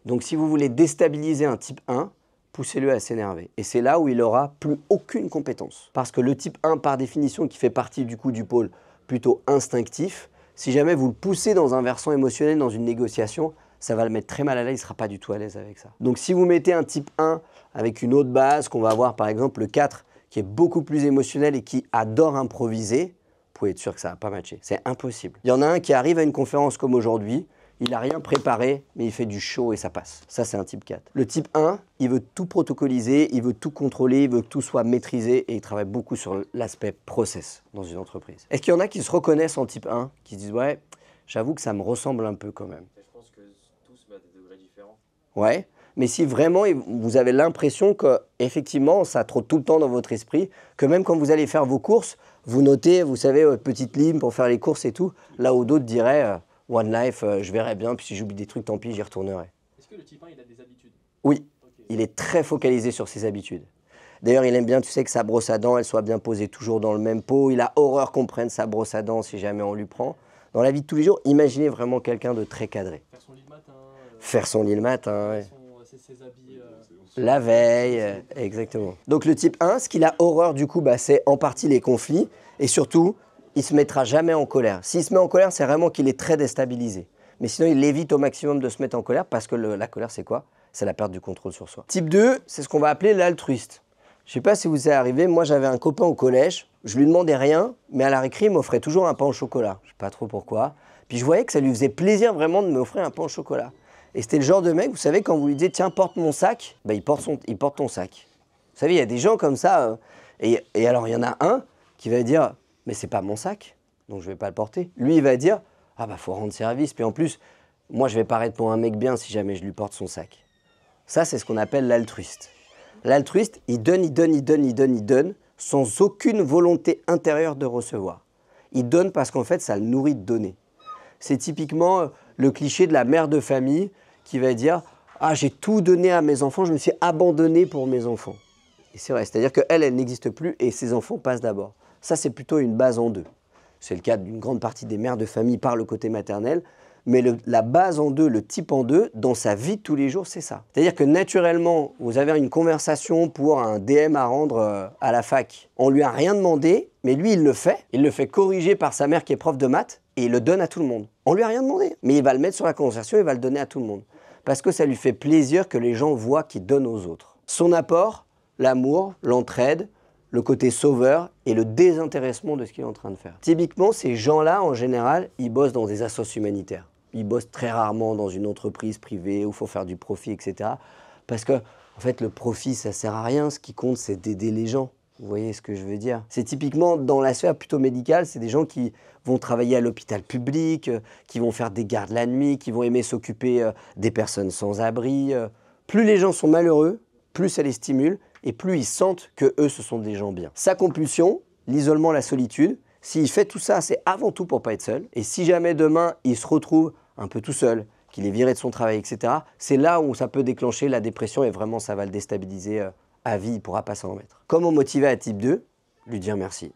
A: Donc si vous voulez déstabiliser un type 1, poussez-le à s'énerver. Et c'est là où il n'aura plus aucune compétence. Parce que le type 1, par définition, qui fait partie du coup du pôle plutôt instinctif, si jamais vous le poussez dans un versant émotionnel, dans une négociation, ça va le mettre très mal à l'aise, il ne sera pas du tout à l'aise avec ça. Donc si vous mettez un type 1 avec une autre base, qu'on va avoir par exemple le 4, qui est beaucoup plus émotionnel et qui adore improviser, vous pouvez être sûr que ça ne va pas matcher. C'est impossible. Il y en a un qui arrive à une conférence comme aujourd'hui, il n'a rien préparé, mais il fait du show et ça passe. Ça, c'est un type 4. Le type 1, il veut tout protocoliser, il veut tout contrôler, il veut que tout soit maîtrisé et il travaille beaucoup sur l'aspect process dans une entreprise. Est-ce qu'il y en a qui se reconnaissent en type 1, qui se disent « Ouais, j'avoue que ça me ressemble un peu quand même ».
B: Je pense que tous mettent des degrés différents.
A: Ouais. Mais si vraiment vous avez l'impression qu'effectivement, ça trotte tout le temps dans votre esprit, que même quand vous allez faire vos courses, vous notez, vous savez, votre petite ligne pour faire les courses et tout, là où d'autres diraient One Life, je verrai bien, puis si j'oublie des trucs, tant pis, j'y retournerai.
B: Est-ce que le type 1, il a des habitudes?
A: Oui,
B: Okay.
A: il est très focalisé sur ses habitudes. D'ailleurs, il aime bien, tu sais, que sa brosse à dents, elle soit bien posée toujours dans le même pot. Il a horreur qu'on prenne sa brosse à dents si jamais on lui prend. Dans la vie de tous les jours, imaginez vraiment quelqu'un de très cadré.
B: Faire son lit le matin.
A: Faire son lit le matin, ouais.
B: Ses habits.
A: La veille, exactement. Donc le type 1, ce qu'il a horreur du coup, c'est en partie les conflits et surtout, il ne se mettra jamais en colère. S'il se met en colère, c'est vraiment qu'il est très déstabilisé. Mais sinon, il évite au maximum de se mettre en colère parce que la colère, c'est quoi? C'est la perte du contrôle sur soi. Type 2, c'est ce qu'on va appeler l'altruiste. Je ne sais pas si vous est arrivé, moi j'avais un copain au collège, je lui demandais rien, mais à la récré, il m'offrait toujours un pain au chocolat. Je ne sais pas trop pourquoi. Puis je voyais que ça lui faisait plaisir vraiment de m'offrir un pain au chocolat. Et c'était le genre de mec, vous savez, quand vous lui dites « tiens, porte mon sac », bah, il porte ton sac. Vous savez, il y a des gens comme ça, et alors il y en a un qui va dire « mais c'est pas mon sac, donc je vais pas le porter ». Lui, il va dire « ah bah faut rendre service, puis en plus, moi je vais paraître pour un mec bien si jamais je lui porte son sac ». Ça, c'est ce qu'on appelle l'altruiste. L'altruiste, il donne, sans aucune volonté intérieure de recevoir. Il donne parce qu'en fait, ça le nourrit de donner. C'est typiquement le cliché de la mère de famille qui va dire « ah, j'ai tout donné à mes enfants, je me suis abandonné pour mes enfants ». Et c'est vrai, c'est-à-dire qu'elle, elle n'existe plus et ses enfants passent d'abord. Ça, c'est plutôt une base en deux. C'est le cas d'une grande partie des mères de famille par le côté maternel. Mais la base en deux, le type en deux, dans sa vie de tous les jours, c'est ça. C'est-à-dire que naturellement, vous avez une conversation pour un DM à rendre à la fac. On lui a rien demandé, mais lui, il le fait. Il le fait corriger par sa mère qui est prof de maths et il le donne à tout le monde. On lui a rien demandé, mais il va le mettre sur la conversation, il va le donner à tout le monde. Parce que ça lui fait plaisir que les gens voient qu'il donne aux autres. Son apport, l'amour, l'entraide, le côté sauveur et le désintéressement de ce qu'il est en train de faire. Typiquement, ces gens-là, en général, ils bossent dans des assos humanitaires. Ils bossent très rarement dans une entreprise privée où il faut faire du profit, etc. Parce que, en fait, le profit, ça sert à rien. Ce qui compte, c'est d'aider les gens. Vous voyez ce que je veux dire? C'est typiquement dans la sphère plutôt médicale, c'est des gens qui vont travailler à l'hôpital public, qui vont faire des gardes la nuit, qui vont aimer s'occuper des personnes sans abri. Plus les gens sont malheureux, plus ça les stimule et plus ils sentent que eux, ce sont des gens bien. Sa compulsion, l'isolement, la solitude, s'il fait tout ça, c'est avant tout pour pas être seul. Et si jamais demain, il se retrouve un peu tout seul, qu'il est viré de son travail, etc., c'est là où ça peut déclencher la dépression et vraiment ça va le déstabiliser à vie, il ne pourra pas s'en remettre. Comment motiver à type 2? Lui dire merci.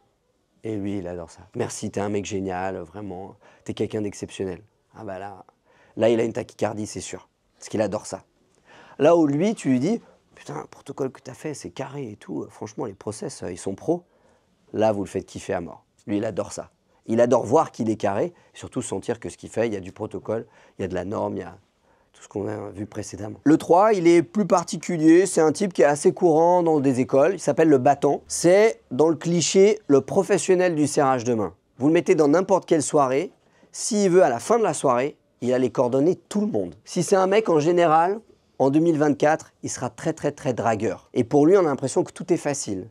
A: Et lui, il adore ça. Merci, t'es un mec génial, vraiment, t'es quelqu'un d'exceptionnel. Ah bah là, il a une tachycardie, c'est sûr, parce qu'il adore ça. Là où lui, tu lui dis, putain, le protocole que t'as fait, c'est carré et tout, franchement, les process, ils sont pros. Là, vous le faites kiffer à mort. Lui, il adore ça. Il adore voir qu'il est carré, et surtout sentir que ce qu'il fait, il y a du protocole, il y a de la norme, il y a tout ce qu'on a vu précédemment. Le 3, il est plus particulier, c'est un type qui est assez courant dans des écoles, il s'appelle le battant. C'est, dans le cliché, le professionnel du serrage de main. Vous le mettez dans n'importe quelle soirée, s'il veut, à la fin de la soirée, il a les coordonnées de tout le monde. Si c'est un mec, en général, en 2024, il sera très dragueur. Et pour lui, on a l'impression que tout est facile.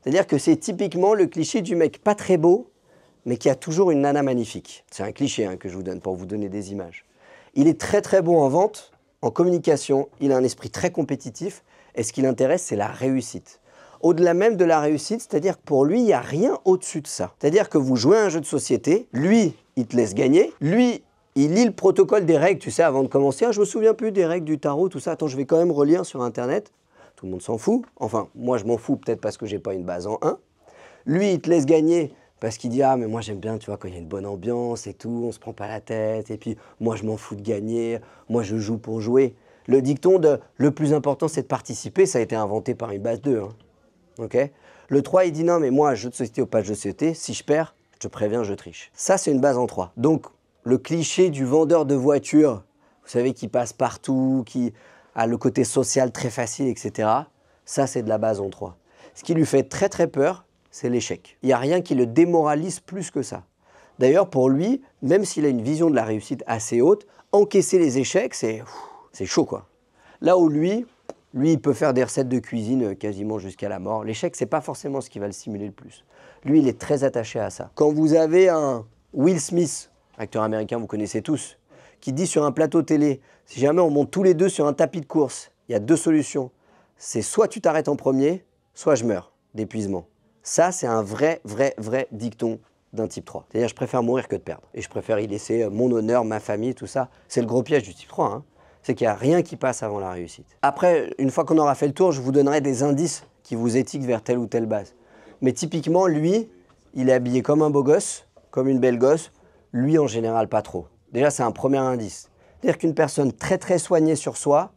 A: C'est-à-dire que c'est typiquement le cliché du mec pas très beau, mais qui a toujours une nana magnifique. C'est un cliché que je vous donne pour vous donner des images. Il est très bon en vente, en communication, il a un esprit très compétitif, et ce qui l'intéresse, c'est la réussite. Au-delà même de la réussite, c'est-à-dire que pour lui, il n'y a rien au-dessus de ça. C'est-à-dire que vous jouez à un jeu de société, lui, il te laisse gagner, lui, il lit le protocole des règles, tu sais, avant de commencer. Ah, je me souviens plus des règles du tarot, tout ça. Attends, je vais quand même relire sur Internet. Tout le monde s'en fout. Enfin, moi, je m'en fous peut-être parce que j'ai pas une base en 1. Lui, il te laisse gagner parce qu'il dit « Ah, mais moi, j'aime bien, tu vois, quand il y a une bonne ambiance et tout, on se prend pas la tête. Et puis, moi, je m'en fous de gagner. Moi, je joue pour jouer. » Le dicton de « Le plus important, c'est de participer », ça a été inventé par une base 2. Okay. Le 3, il dit « Non, mais moi, jeu de société ou pas de jeu de société, si je perds, je te préviens, je triche. » Ça, c'est une base en 3. Donc, le cliché du vendeur de voitures, vous savez, qui passe partout, qui a le côté social très facile, etc. Ça, c'est de la base en 3. Ce qui lui fait très peur, c'est l'échec. Il n'y a rien qui le démoralise plus que ça. D'ailleurs, pour lui, même s'il a une vision de la réussite assez haute, encaisser les échecs, c'est chaud, quoi. Là où lui, il peut faire des recettes de cuisine quasiment jusqu'à la mort. L'échec, c'est pas forcément ce qui va le stimuler le plus. Lui, il est très attaché à ça. Quand vous avez un Will Smith, acteur américain, vous connaissez tous, qui dit sur un plateau télé, si jamais on monte tous les deux sur un tapis de course, il y a 2 solutions. C'est soit tu t'arrêtes en premier, soit je meurs d'épuisement. Ça, c'est un vrai dicton d'un type 3. C'est-à-dire, je préfère mourir que de perdre. Et je préfère y laisser mon honneur, ma famille, tout ça. C'est le gros piège du type 3. C'est qu'il n'y a rien qui passe avant la réussite. Après, une fois qu'on aura fait le tour, je vous donnerai des indices qui vous étiquent vers telle ou telle base. Mais typiquement, lui, il est habillé comme un beau gosse, comme une belle gosse. Lui, en général, pas trop. Déjà, c'est un premier indice. C'est-à-dire qu'une personne très soignée sur soi,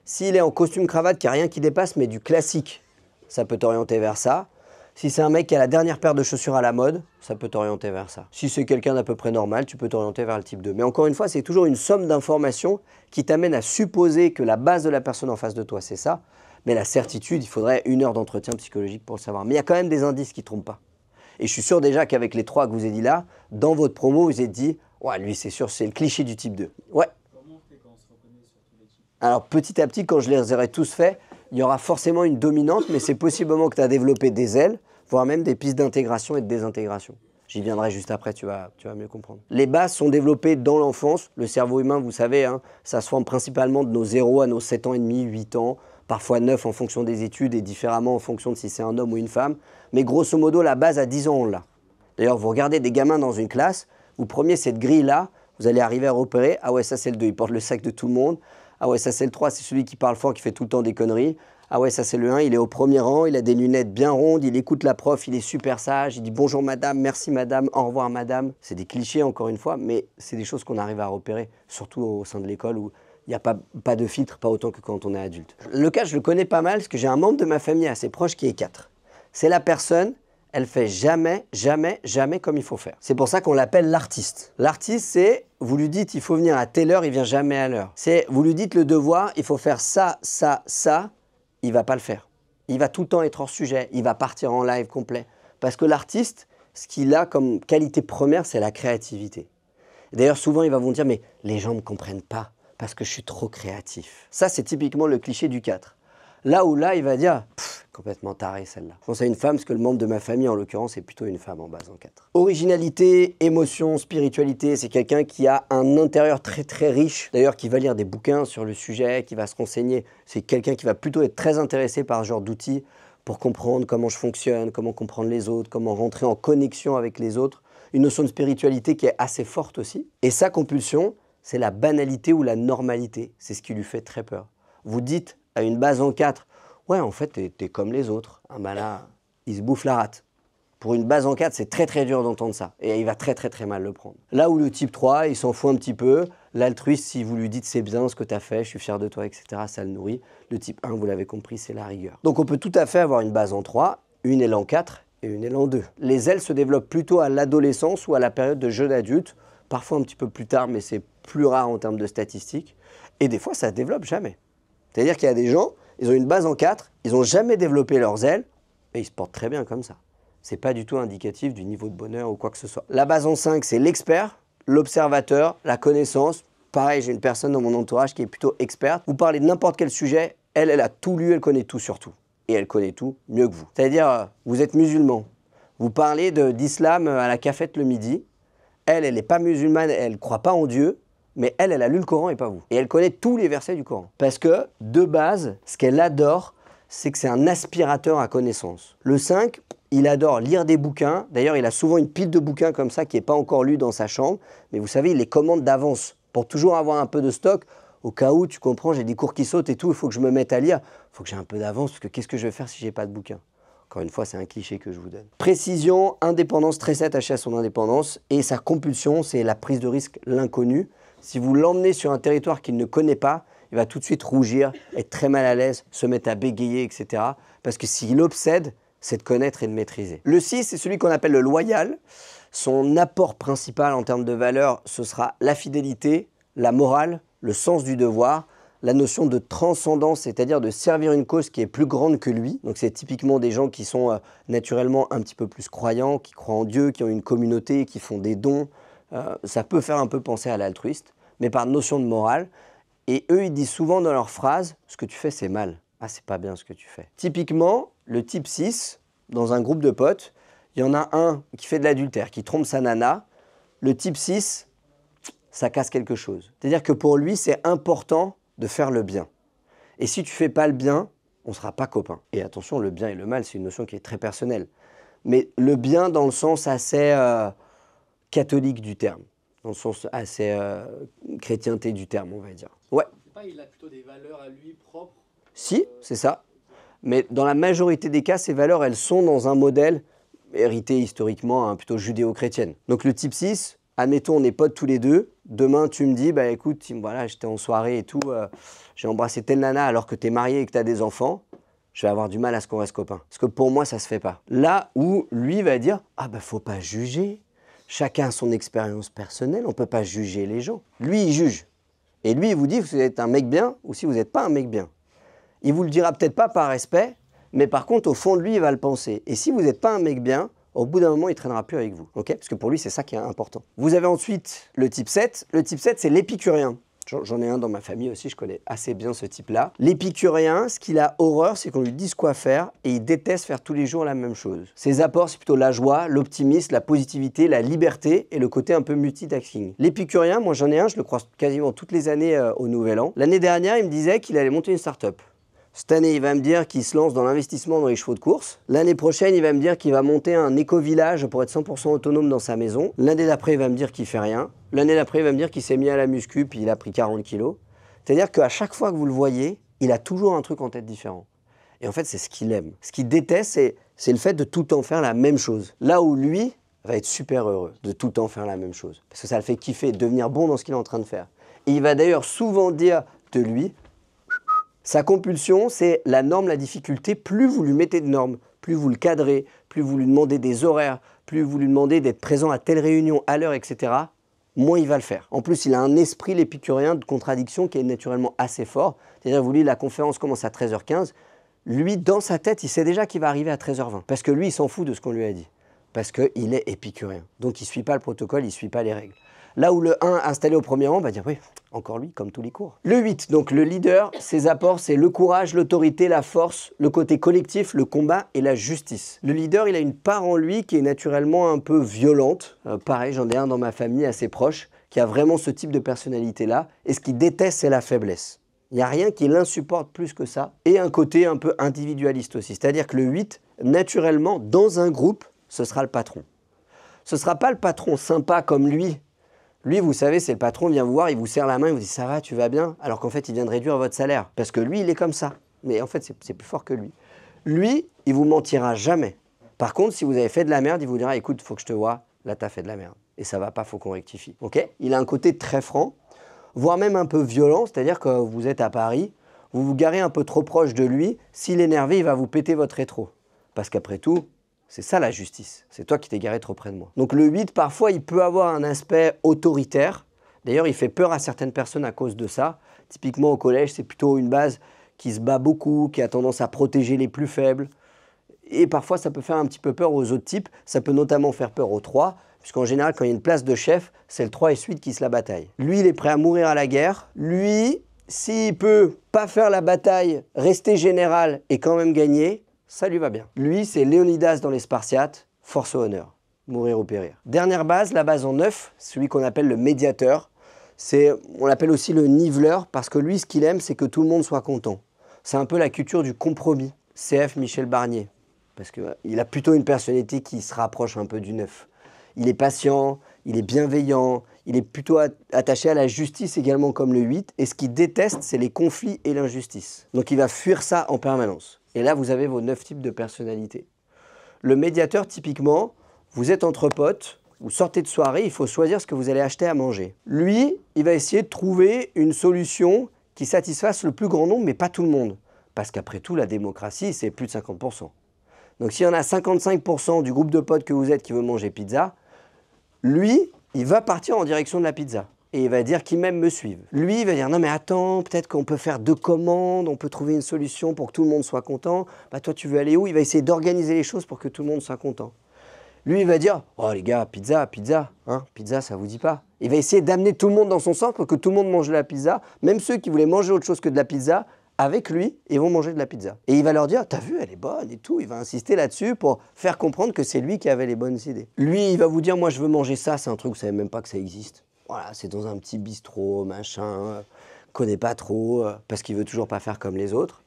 A: s'il est en costume cravate, qu'il n'y a rien qui dépasse, mais du classique, ça peut t'orienter vers ça. Si c'est un mec qui a la dernière paire de chaussures à la mode, ça peut t'orienter vers ça. Si c'est quelqu'un d'à peu près normal, tu peux t'orienter vers le type 2. Mais encore une fois, c'est toujours une somme d'informations qui t'amène à supposer que la base de la personne en face de toi, c'est ça. Mais la certitude, il faudrait 1 heure d'entretien psychologique pour le savoir. Mais il y a quand même des indices qui ne trompent pas. Et je suis sûr déjà qu'avec les 3 que vous ai dit là, dans votre promo, vous avez dit « Ouais, lui, c'est sûr, c'est le cliché du type 2. Ouais.
B: Comment on fait quand on se reconnaît sur tous les types?
A: Alors, petit à petit, quand je les aurai tous faits, il y aura forcément une dominante, mais c'est possiblement que tu as développé des ailes, voire même des pistes d'intégration et de désintégration. J'y viendrai juste après, tu vas mieux comprendre. Les bases sont développées dans l'enfance. Le cerveau humain, vous savez, hein, ça se forme principalement de nos 0 à nos 7 ans et demi, 8 ans, parfois 9 en fonction des études et différemment en fonction de si c'est un homme ou une femme. Mais grosso modo, la base à 10 ans, on l'a. D'ailleurs, vous regardez des gamins dans une classe, vous preniez cette grille-là, vous allez arriver à repérer, ah ouais, ça c'est le 2, il porte le sac de tout le monde. Ah ouais, ça c'est le 3, c'est celui qui parle fort, qui fait tout le temps des conneries. Ah ouais, ça c'est le 1, il est au premier rang, il a des lunettes bien rondes, il écoute la prof, il est super sage, il dit bonjour madame, merci madame, au revoir madame. C'est des clichés encore une fois, mais c'est des choses qu'on arrive à repérer, surtout au sein de l'école où il n'y a pas de filtre, pas autant que quand on est adulte. Le cas, je le connais pas mal parce que j'ai un membre de ma famille assez proche qui est 4. C'est la personne, elle fait jamais, jamais, jamais comme il faut faire. C'est pour ça qu'on l'appelle l'artiste. L'artiste, c'est, vous lui dites il faut venir à telle heure, il vient jamais à l'heure. C'est, vous lui dites le devoir, il faut faire ça, ça, ça, il va pas le faire. Il va tout le temps être hors sujet, il va partir en live complet. Parce que l'artiste, ce qu'il a comme qualité première, c'est la créativité. D'ailleurs, souvent, ils vont vous dire, mais les gens ne me comprennent pas parce que je suis trop créatif. Ça, c'est typiquement le cliché du 4. Là où là, il va dire, complètement taré celle-là. Je pense à une femme, parce que le membre de ma famille, en l'occurrence, est plutôt une femme en base en 4. Originalité, émotion, spiritualité, c'est quelqu'un qui a un intérieur très très riche. D'ailleurs, qui va lire des bouquins sur le sujet, qui va se renseigner. C'est quelqu'un qui va plutôt être très intéressé par ce genre d'outils pour comprendre comment je fonctionne, comment comprendre les autres, comment rentrer en connexion avec les autres. Une notion de spiritualité qui est assez forte aussi. Et sa compulsion, c'est la banalité ou la normalité. C'est ce qui lui fait très peur. Vous dites à une base en 4, ouais, en fait, t'es comme les autres. Ah ben là, il se bouffe la rate. Pour une base en 4, c'est très très dur d'entendre ça. Et il va très très très mal le prendre. Là où le type 3, il s'en fout un petit peu. L'altruiste, si vous lui dites c'est bien ce que tu as fait, je suis fier de toi, etc., ça le nourrit. Le type 1, vous l'avez compris, c'est la rigueur. Donc on peut tout à fait avoir une base en 3, une aile en 4 et une aile en 2. Les ailes se développent plutôt à l'adolescence ou à la période de jeune adulte. Parfois un petit peu plus tard, mais c'est plus rare en termes de statistiques. Et des fois, ça ne se développe jamais. C'est-à-dire qu'il y a des gens, ils ont une base en 4, ils n'ont jamais développé leurs ailes, et ils se portent très bien comme ça. Ce n'est pas du tout indicatif du niveau de bonheur ou quoi que ce soit. La base en 5, c'est l'expert, l'observateur, la connaissance. Pareil, j'ai une personne dans mon entourage qui est plutôt experte. Vous parlez de n'importe quel sujet, elle a tout lu, elle connaît tout sur tout. Et elle connaît tout mieux que vous. C'est-à-dire, vous êtes musulman, vous parlez d'islam à la cafette le midi, elle n'est pas musulmane, elle ne croit pas en Dieu, mais elle a lu le Coran et pas vous. Et elle connaît tous les versets du Coran. Parce que, de base, ce qu'elle adore, c'est que c'est un aspirateur à connaissance. Le 5, il adore lire des bouquins. D'ailleurs, il a souvent une pile de bouquins comme ça qui n'est pas encore lu dans sa chambre. Mais vous savez, il les commande d'avance pour toujours avoir un peu de stock. Au cas où, tu comprends, j'ai des cours qui sautent et tout, il faut que je me mette à lire. Il faut que j'ai un peu d'avance parce que qu'est-ce que je vais faire si je n'ai pas de bouquin? Encore une fois, c'est un cliché que je vous donne. Précision, indépendance, très attaché à son indépendance. Et sa compulsion, c'est la prise de risque, l'inconnu. Si vous l'emmenez sur un territoire qu'il ne connaît pas, il va tout de suite rougir, être très mal à l'aise, se mettre à bégayer, etc. Parce que s'il obsède, c'est de connaître et de maîtriser. Le 6, c'est celui qu'on appelle le loyal. Son apport principal en termes de valeur, ce sera la fidélité, la morale, le sens du devoir, la notion de transcendance, c'est-à-dire de servir une cause qui est plus grande que lui. Donc c'est typiquement des gens qui sont naturellement un petit peu plus croyants, qui croient en Dieu, qui ont une communauté, qui font des dons. Ça peut faire un peu penser à l'altruiste, mais par notion de morale. Et eux, ils disent souvent dans leurs phrases, ce que tu fais, c'est mal. Ah, c'est pas bien ce que tu fais. Typiquement, le type 6, dans un groupe de potes, il y en a un qui fait de l'adultère, qui trompe sa nana. Le type 6, ça casse quelque chose. C'est-à-dire que pour lui, c'est important de faire le bien. Et si tu fais pas le bien, on ne sera pas copains. Et attention, le bien et le mal, c'est une notion qui est très personnelle. Mais le bien dans le sens assez catholique du terme, dans le sens assez chrétienté du terme, on va dire. Ouais.
B: C'est pas, il a plutôt des valeurs à lui propres.
A: Si, c'est ça. Mais dans la majorité des cas, ces valeurs, elles sont dans un modèle hérité historiquement plutôt judéo-chrétienne. Donc le type 6, admettons, on est potes tous les deux. Demain, tu me dis, bah écoute, voilà, j'étais en soirée et tout, j'ai embrassé telle nana alors que tu es marié et que tu as des enfants. Je vais avoir du mal à ce qu'on reste copains. Parce que pour moi, ça se fait pas. Là où lui va dire, ah bah faut pas juger. Chacun a son expérience personnelle, on ne peut pas juger les gens. Lui, il juge. Et lui, il vous dit si vous êtes un mec bien ou si vous n'êtes pas un mec bien. Il vous le dira peut-être pas par respect, mais par contre, au fond de lui, il va le penser. Et si vous n'êtes pas un mec bien, au bout d'un moment, il ne traînera plus avec vous. Okay, parce que pour lui, c'est ça qui est important. Vous avez ensuite le type 7. Le type 7, c'est l'épicurien. J'en ai un dans ma famille aussi, je connais assez bien ce type-là. L'épicurien, ce qu'il a horreur, c'est qu'on lui dise quoi faire et il déteste faire tous les jours la même chose. Ses apports, c'est plutôt la joie, l'optimisme, la positivité, la liberté et le côté un peu multitasking. L'épicurien, moi j'en ai un, je le croise quasiment toutes les années au Nouvel An. L'année dernière, il me disait qu'il allait monter une start-up. Cette année, il va me dire qu'il se lance dans l'investissement dans les chevaux de course. L'année prochaine, il va me dire qu'il va monter un éco-village pour être 100% autonome dans sa maison. L'année d'après, il va me dire qu'il fait rien. L'année d'après, il va me dire qu'il s'est mis à la muscu puis il a pris 40 kilos. C'est-à-dire qu'à chaque fois que vous le voyez, il a toujours un truc en tête différent. Et en fait, c'est ce qu'il aime. Ce qu'il déteste, c'est le fait de tout le temps faire la même chose. Là où lui va être super heureux de tout le temps faire la même chose. Parce que ça le fait kiffer, devenir bon dans ce qu'il est en train de faire. Et il va d'ailleurs souvent dire de lui, sa compulsion, c'est la norme, la difficulté. Plus vous lui mettez de normes, plus vous le cadrez, plus vous lui demandez des horaires, plus vous lui demandez d'être présent à telle réunion, à l'heure, etc., moins il va le faire. En plus, il a un esprit, l'épicurien, de contradiction qui est naturellement assez fort. C'est-à-dire, vous voyez, la conférence commence à 13h15. Lui, dans sa tête, il sait déjà qu'il va arriver à 13h20. Parce que lui, il s'en fout de ce qu'on lui a dit. Parce qu'il est épicurien. Donc, il ne suit pas le protocole, il ne suit pas les règles. Là où le 1 installé au premier rang va dire oui, encore lui, comme tous les cours. Le 8, donc le leader, ses apports, c'est le courage, l'autorité, la force, le côté collectif, le combat et la justice. Le leader, il a une part en lui qui est naturellement un peu violente. Pareil, j'en ai un dans ma famille assez proche qui a vraiment ce type de personnalité-là. Et ce qu'il déteste, c'est la faiblesse. Il n'y a rien qui l'insupporte plus que ça. Et un côté un peu individualiste aussi. C'est-à-dire que le 8, naturellement, dans un groupe, ce sera le patron. Ce ne sera pas le patron sympa comme lui. Lui, vous savez, c'est le patron, il vient vous voir, il vous serre la main, il vous dit « ça va, tu vas bien ?» alors qu'en fait, il vient de réduire votre salaire. Parce que lui, il est comme ça. Mais en fait, c'est plus fort que lui. Lui, il vous mentira jamais. Par contre, si vous avez fait de la merde, il vous dira « écoute, il faut que je te voie, là, tu as fait de la merde. Et ça va pas, il faut qu'on rectifie. » Okay, il a un côté très franc, voire même un peu violent, c'est-à-dire que vous êtes à Paris, vous vous garez un peu trop proche de lui, s'il est énervé, il va vous péter votre rétro. Parce qu'après tout, c'est ça la justice. C'est toi qui t'es garé trop près de moi. Donc le 8, parfois, il peut avoir un aspect autoritaire. D'ailleurs, il fait peur à certaines personnes à cause de ça. Typiquement au collège, c'est plutôt une base qui se bat beaucoup, qui a tendance à protéger les plus faibles. Et parfois, ça peut faire un petit peu peur aux autres types. Ça peut notamment faire peur aux 3, puisqu'en général, quand il y a une place de chef, c'est le 3 et suite qui se la bataille. Lui, il est prêt à mourir à la guerre. Lui, s'il peut pas faire la bataille, rester général et quand même gagner, ça lui va bien. Lui, c'est Léonidas dans les Spartiates, force au honneur, mourir ou périr. Dernière base, la base en 9, celui qu'on appelle le médiateur. On l'appelle aussi le niveleur, parce que lui, ce qu'il aime, c'est que tout le monde soit content. C'est un peu la culture du compromis. CF Michel Barnier, parce qu'il a plutôt une personnalité qui se rapproche un peu du 9. Il est patient, il est bienveillant, il est plutôt attaché à la justice également comme le 8. Et ce qu'il déteste, c'est les conflits et l'injustice. Donc il va fuir ça en permanence. Et là, vous avez vos 9 types de personnalités. Le médiateur, typiquement, vous êtes entre potes, vous sortez de soirée, il faut choisir ce que vous allez acheter à manger. Lui, il va essayer de trouver une solution qui satisfasse le plus grand nombre, mais pas tout le monde. Parce qu'après tout, la démocratie, c'est plus de 50%. Donc s'il y en a 55% du groupe de potes que vous êtes qui veut manger pizza, lui, il va partir en direction de la pizza. Et il va dire qu'il même me suive. Lui, il va dire, non mais attends, peut-être qu'on peut faire 2 commandes, on peut trouver une solution pour que tout le monde soit content. Bah toi, tu veux aller où? Il va essayer d'organiser les choses pour que tout le monde soit content. Lui, il va dire, oh les gars, pizza, hein, pizza, ça vous dit pas. Il va essayer d'amener tout le monde dans son sens pour que tout le monde mange de la pizza. Même ceux qui voulaient manger autre chose que de la pizza, avec lui, ils vont manger de la pizza. Et il va leur dire, t'as vu, elle est bonne et tout. Il va insister là-dessus pour faire comprendre que c'est lui qui avait les bonnes idées. Lui, il va vous dire, moi je veux manger ça, c'est un truc, vous savez même pas que ça existe. Voilà, c'est dans un petit bistrot, machin, connaît pas trop, parce qu'il veut toujours pas faire comme les autres.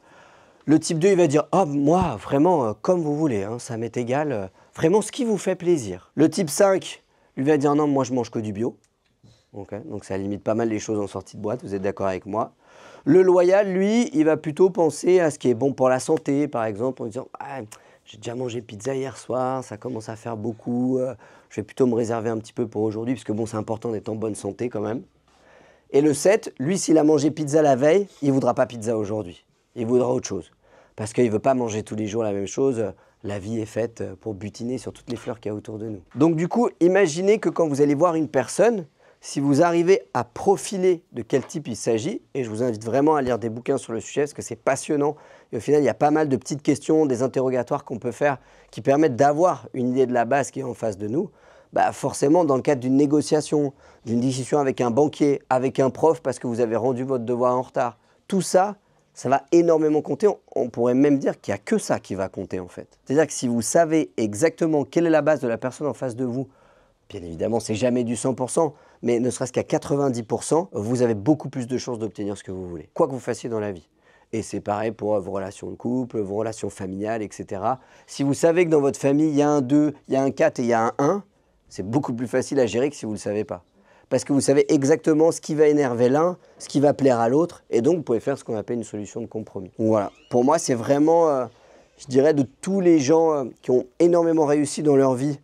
A: Le type 2, il va dire « Ah, moi, vraiment, comme vous voulez, hein, ça m'est égal, vraiment ce qui vous fait plaisir. » Le type 5, lui va dire « Non, moi, je mange que du bio. » Okay, donc ça limite pas mal les choses en sortie de boîte, vous êtes d'accord avec moi. Le loyal, lui, il va plutôt penser à ce qui est bon pour la santé, par exemple, en disant ah, « J'ai déjà mangé pizza hier soir, ça commence à faire beaucoup, je vais plutôt me réserver un petit peu pour aujourd'hui, parce que bon, c'est important d'être en bonne santé quand même. » Et le 7, lui, s'il a mangé pizza la veille, il ne voudra pas pizza aujourd'hui. Il voudra autre chose. Parce qu'il ne veut pas manger tous les jours la même chose. La vie est faite pour butiner sur toutes les fleurs qu'il y a autour de nous. Donc du coup, imaginez que quand vous allez voir une personne, Si vous arrivez à profiler de quel type il s'agit, et je vous invite vraiment à lire des bouquins sur le sujet parce que c'est passionnant. Et au final, il y a pas mal de petites questions, des interrogatoires qu'on peut faire qui permettent d'avoir une idée de la base qui est en face de nous. Bah forcément, dans le cadre d'une négociation, d'une discussion avec un banquier, avec un prof parce que vous avez rendu votre devoir en retard, tout ça, ça va énormément compter. On pourrait même dire qu'il n'y a que ça qui va compter en fait. C'est-à-dire que si vous savez exactement quelle est la base de la personne en face de vous, bien évidemment, c'est jamais du 100%, mais ne serait-ce qu'à 90%, vous avez beaucoup plus de chances d'obtenir ce que vous voulez, quoi que vous fassiez dans la vie. Et c'est pareil pour vos relations de couple, vos relations familiales, etc. Si vous savez que dans votre famille, il y a un 2, il y a un 4 et il y a un 1, c'est beaucoup plus facile à gérer que si vous ne le savez pas. Parce que vous savez exactement ce qui va énerver l'un, ce qui va plaire à l'autre, et donc vous pouvez faire ce qu'on appelle une solution de compromis. Donc voilà, pour moi, c'est vraiment, je dirais, de tous les gens qui ont énormément réussi dans leur vie,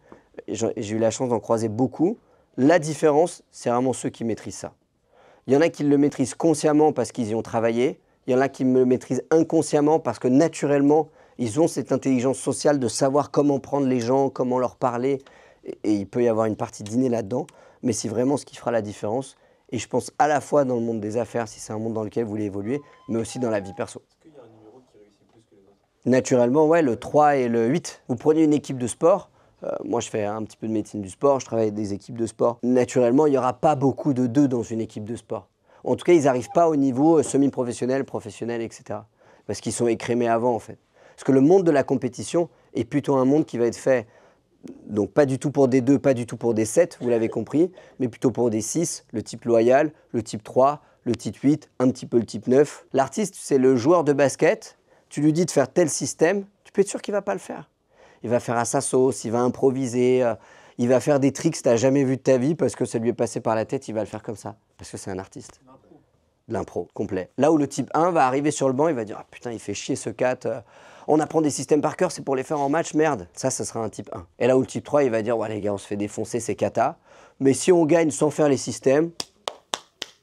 A: et j'ai eu la chance d'en croiser beaucoup, la différence, c'est vraiment ceux qui maîtrisent ça. Il y en a qui le maîtrisent consciemment parce qu'ils y ont travaillé, il y en a qui le maîtrisent inconsciemment parce que naturellement, ils ont cette intelligence sociale de savoir comment prendre les gens, comment leur parler, et il peut y avoir une partie d'inné là-dedans, mais c'est vraiment ce qui fera la différence. Et je pense à la fois dans le monde des affaires, si c'est un monde dans lequel vous voulez évoluer, mais aussi dans la vie perso.
B: Est-ce qu'il y a un numéro qui réussit plus que les autres?
A: Naturellement, ouais, le 3 et le 8. Vous prenez une équipe de sport, moi je fais un petit peu de médecine du sport, je travaille avec des équipes de sport. Naturellement, il n'y aura pas beaucoup de 2 dans une équipe de sport. En tout cas, ils n'arrivent pas au niveau semi-professionnel, professionnel, etc. Parce qu'ils sont écrémés avant en fait. Parce que le monde de la compétition est plutôt un monde qui va être fait, donc pas du tout pour des 2, pas du tout pour des 7, vous l'avez compris, mais plutôt pour des 6, le type loyal, le type 3, le type 8, un petit peu le type 9. L'artiste, c'est le joueur de basket, tu lui dis de faire tel système, tu peux être sûr qu'il ne va pas le faire. Il va faire à sa sauce, il va improviser, il va faire des tricks que tu n'as jamais vu de ta vie parce que ça lui est passé par la tête, il va le faire comme ça, parce que c'est un artiste. De l'impro, complet. Là où le type 1 va arriver sur le banc, il va dire « Ah putain, il fait chier ce 4, on apprend des systèmes par cœur, c'est pour les faire en match, merde !» Ça sera un type 1. Et là où le type 3, il va dire « Ouais les gars, on se fait défoncer, c'est cata. Mais si on gagne sans faire les systèmes,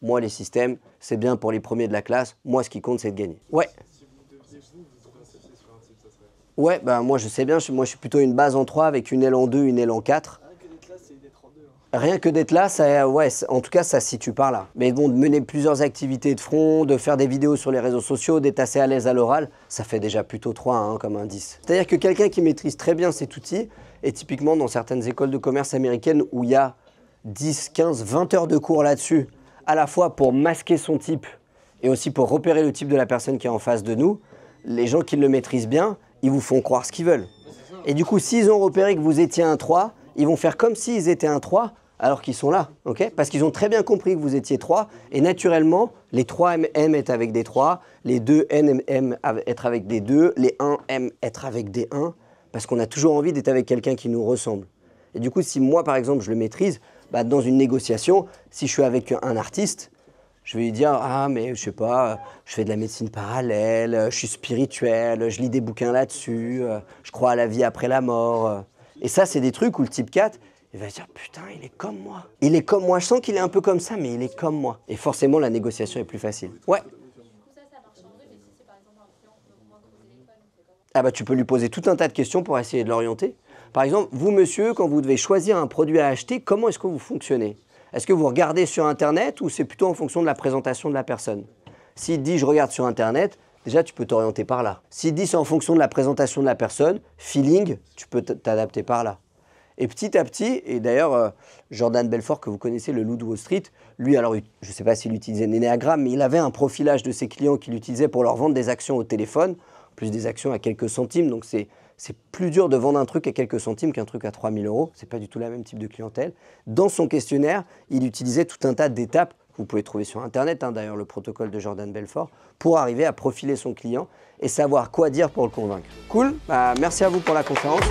A: moi les systèmes, c'est bien pour les premiers de la classe. Moi, ce qui compte, c'est de gagner. » Ouais.
B: Si vous deviez vous concepter sur un type, ça serait?
A: Ouais, bah moi je sais bien, moi je suis plutôt une base en 3 avec une aile en 2, une aile en 4.
B: Rien que d'être là, c'est d'être en 2.
A: Rien que d'être là, ça, ouais, en tout cas, ça se situe par là. Mais bon, de mener plusieurs activités de front, de faire des vidéos sur les réseaux sociaux, d'être assez à l'aise à l'oral, ça fait déjà plutôt 3 hein, comme indice. C'est-à-dire que quelqu'un qui maîtrise très bien cet outil, et typiquement dans certaines écoles de commerce américaines où il y a 10, 15, 20 heures de cours là-dessus, à la fois pour masquer son type et aussi pour repérer le type de la personne qui est en face de nous, les gens qui le maîtrisent bien, ils vous font croire ce qu'ils veulent. Et du coup, s'ils ont repéré que vous étiez un 3, ils vont faire comme s'ils étaient un 3 alors qu'ils sont là, ok? Parce qu'ils ont très bien compris que vous étiez 3 et naturellement, les 3 aiment être avec des 3, les 2 aiment être avec des 2, les 1 aiment être avec des 1 parce qu'on a toujours envie d'être avec quelqu'un qui nous ressemble. Et du coup, si moi, par exemple, je le maîtrise, bah, dans une négociation, si je suis avec un artiste, je vais lui dire « Ah, mais je sais pas, je fais de la médecine parallèle, je suis spirituel, je lis des bouquins là-dessus, je crois à la vie après la mort. » Et ça, c'est des trucs où le type 4, il va se dire « Putain, il est comme moi. Il est comme moi, je sens qu'il est un peu comme ça, mais il est comme moi. » Et forcément, la négociation est plus facile. Ouais.
C: Du coup, ça marche en vrai, mais si c'est par exemple un client qui veut prendre au téléphone, c'est comment?
A: Ah bah, tu peux lui poser tout un tas de questions pour essayer de l'orienter. Par exemple, vous, monsieur, quand vous devez choisir un produit à acheter, comment est-ce que vous fonctionnez? Est-ce que vous regardez sur Internet ou c'est plutôt en fonction de la présentation de la personne? S'il dit « je regarde sur Internet », déjà tu peux t'orienter par là. S'il dit « c'est en fonction de la présentation de la personne », feeling, tu peux t'adapter par là. Et petit à petit, et d'ailleurs Jordan Belfort que vous connaissez, le loup de Wall Street, lui alors je ne sais pas s'il utilisait l'énéagramme, mais il avait un profilage de ses clients qu'il utilisait pour leur vendre des actions au téléphone, plus des actions à quelques centimes, donc c'est plus dur de vendre un truc à quelques centimes qu'un truc à 3 000 €. Ce n'est pas du tout le même type de clientèle. Dans son questionnaire, il utilisait tout un tas d'étapes, que vous pouvez trouver sur Internet, hein, d'ailleurs le protocole de Jordan Belfort, pour arriver à profiler son client et savoir quoi dire pour le convaincre. Cool, bah, merci à vous pour la conférence.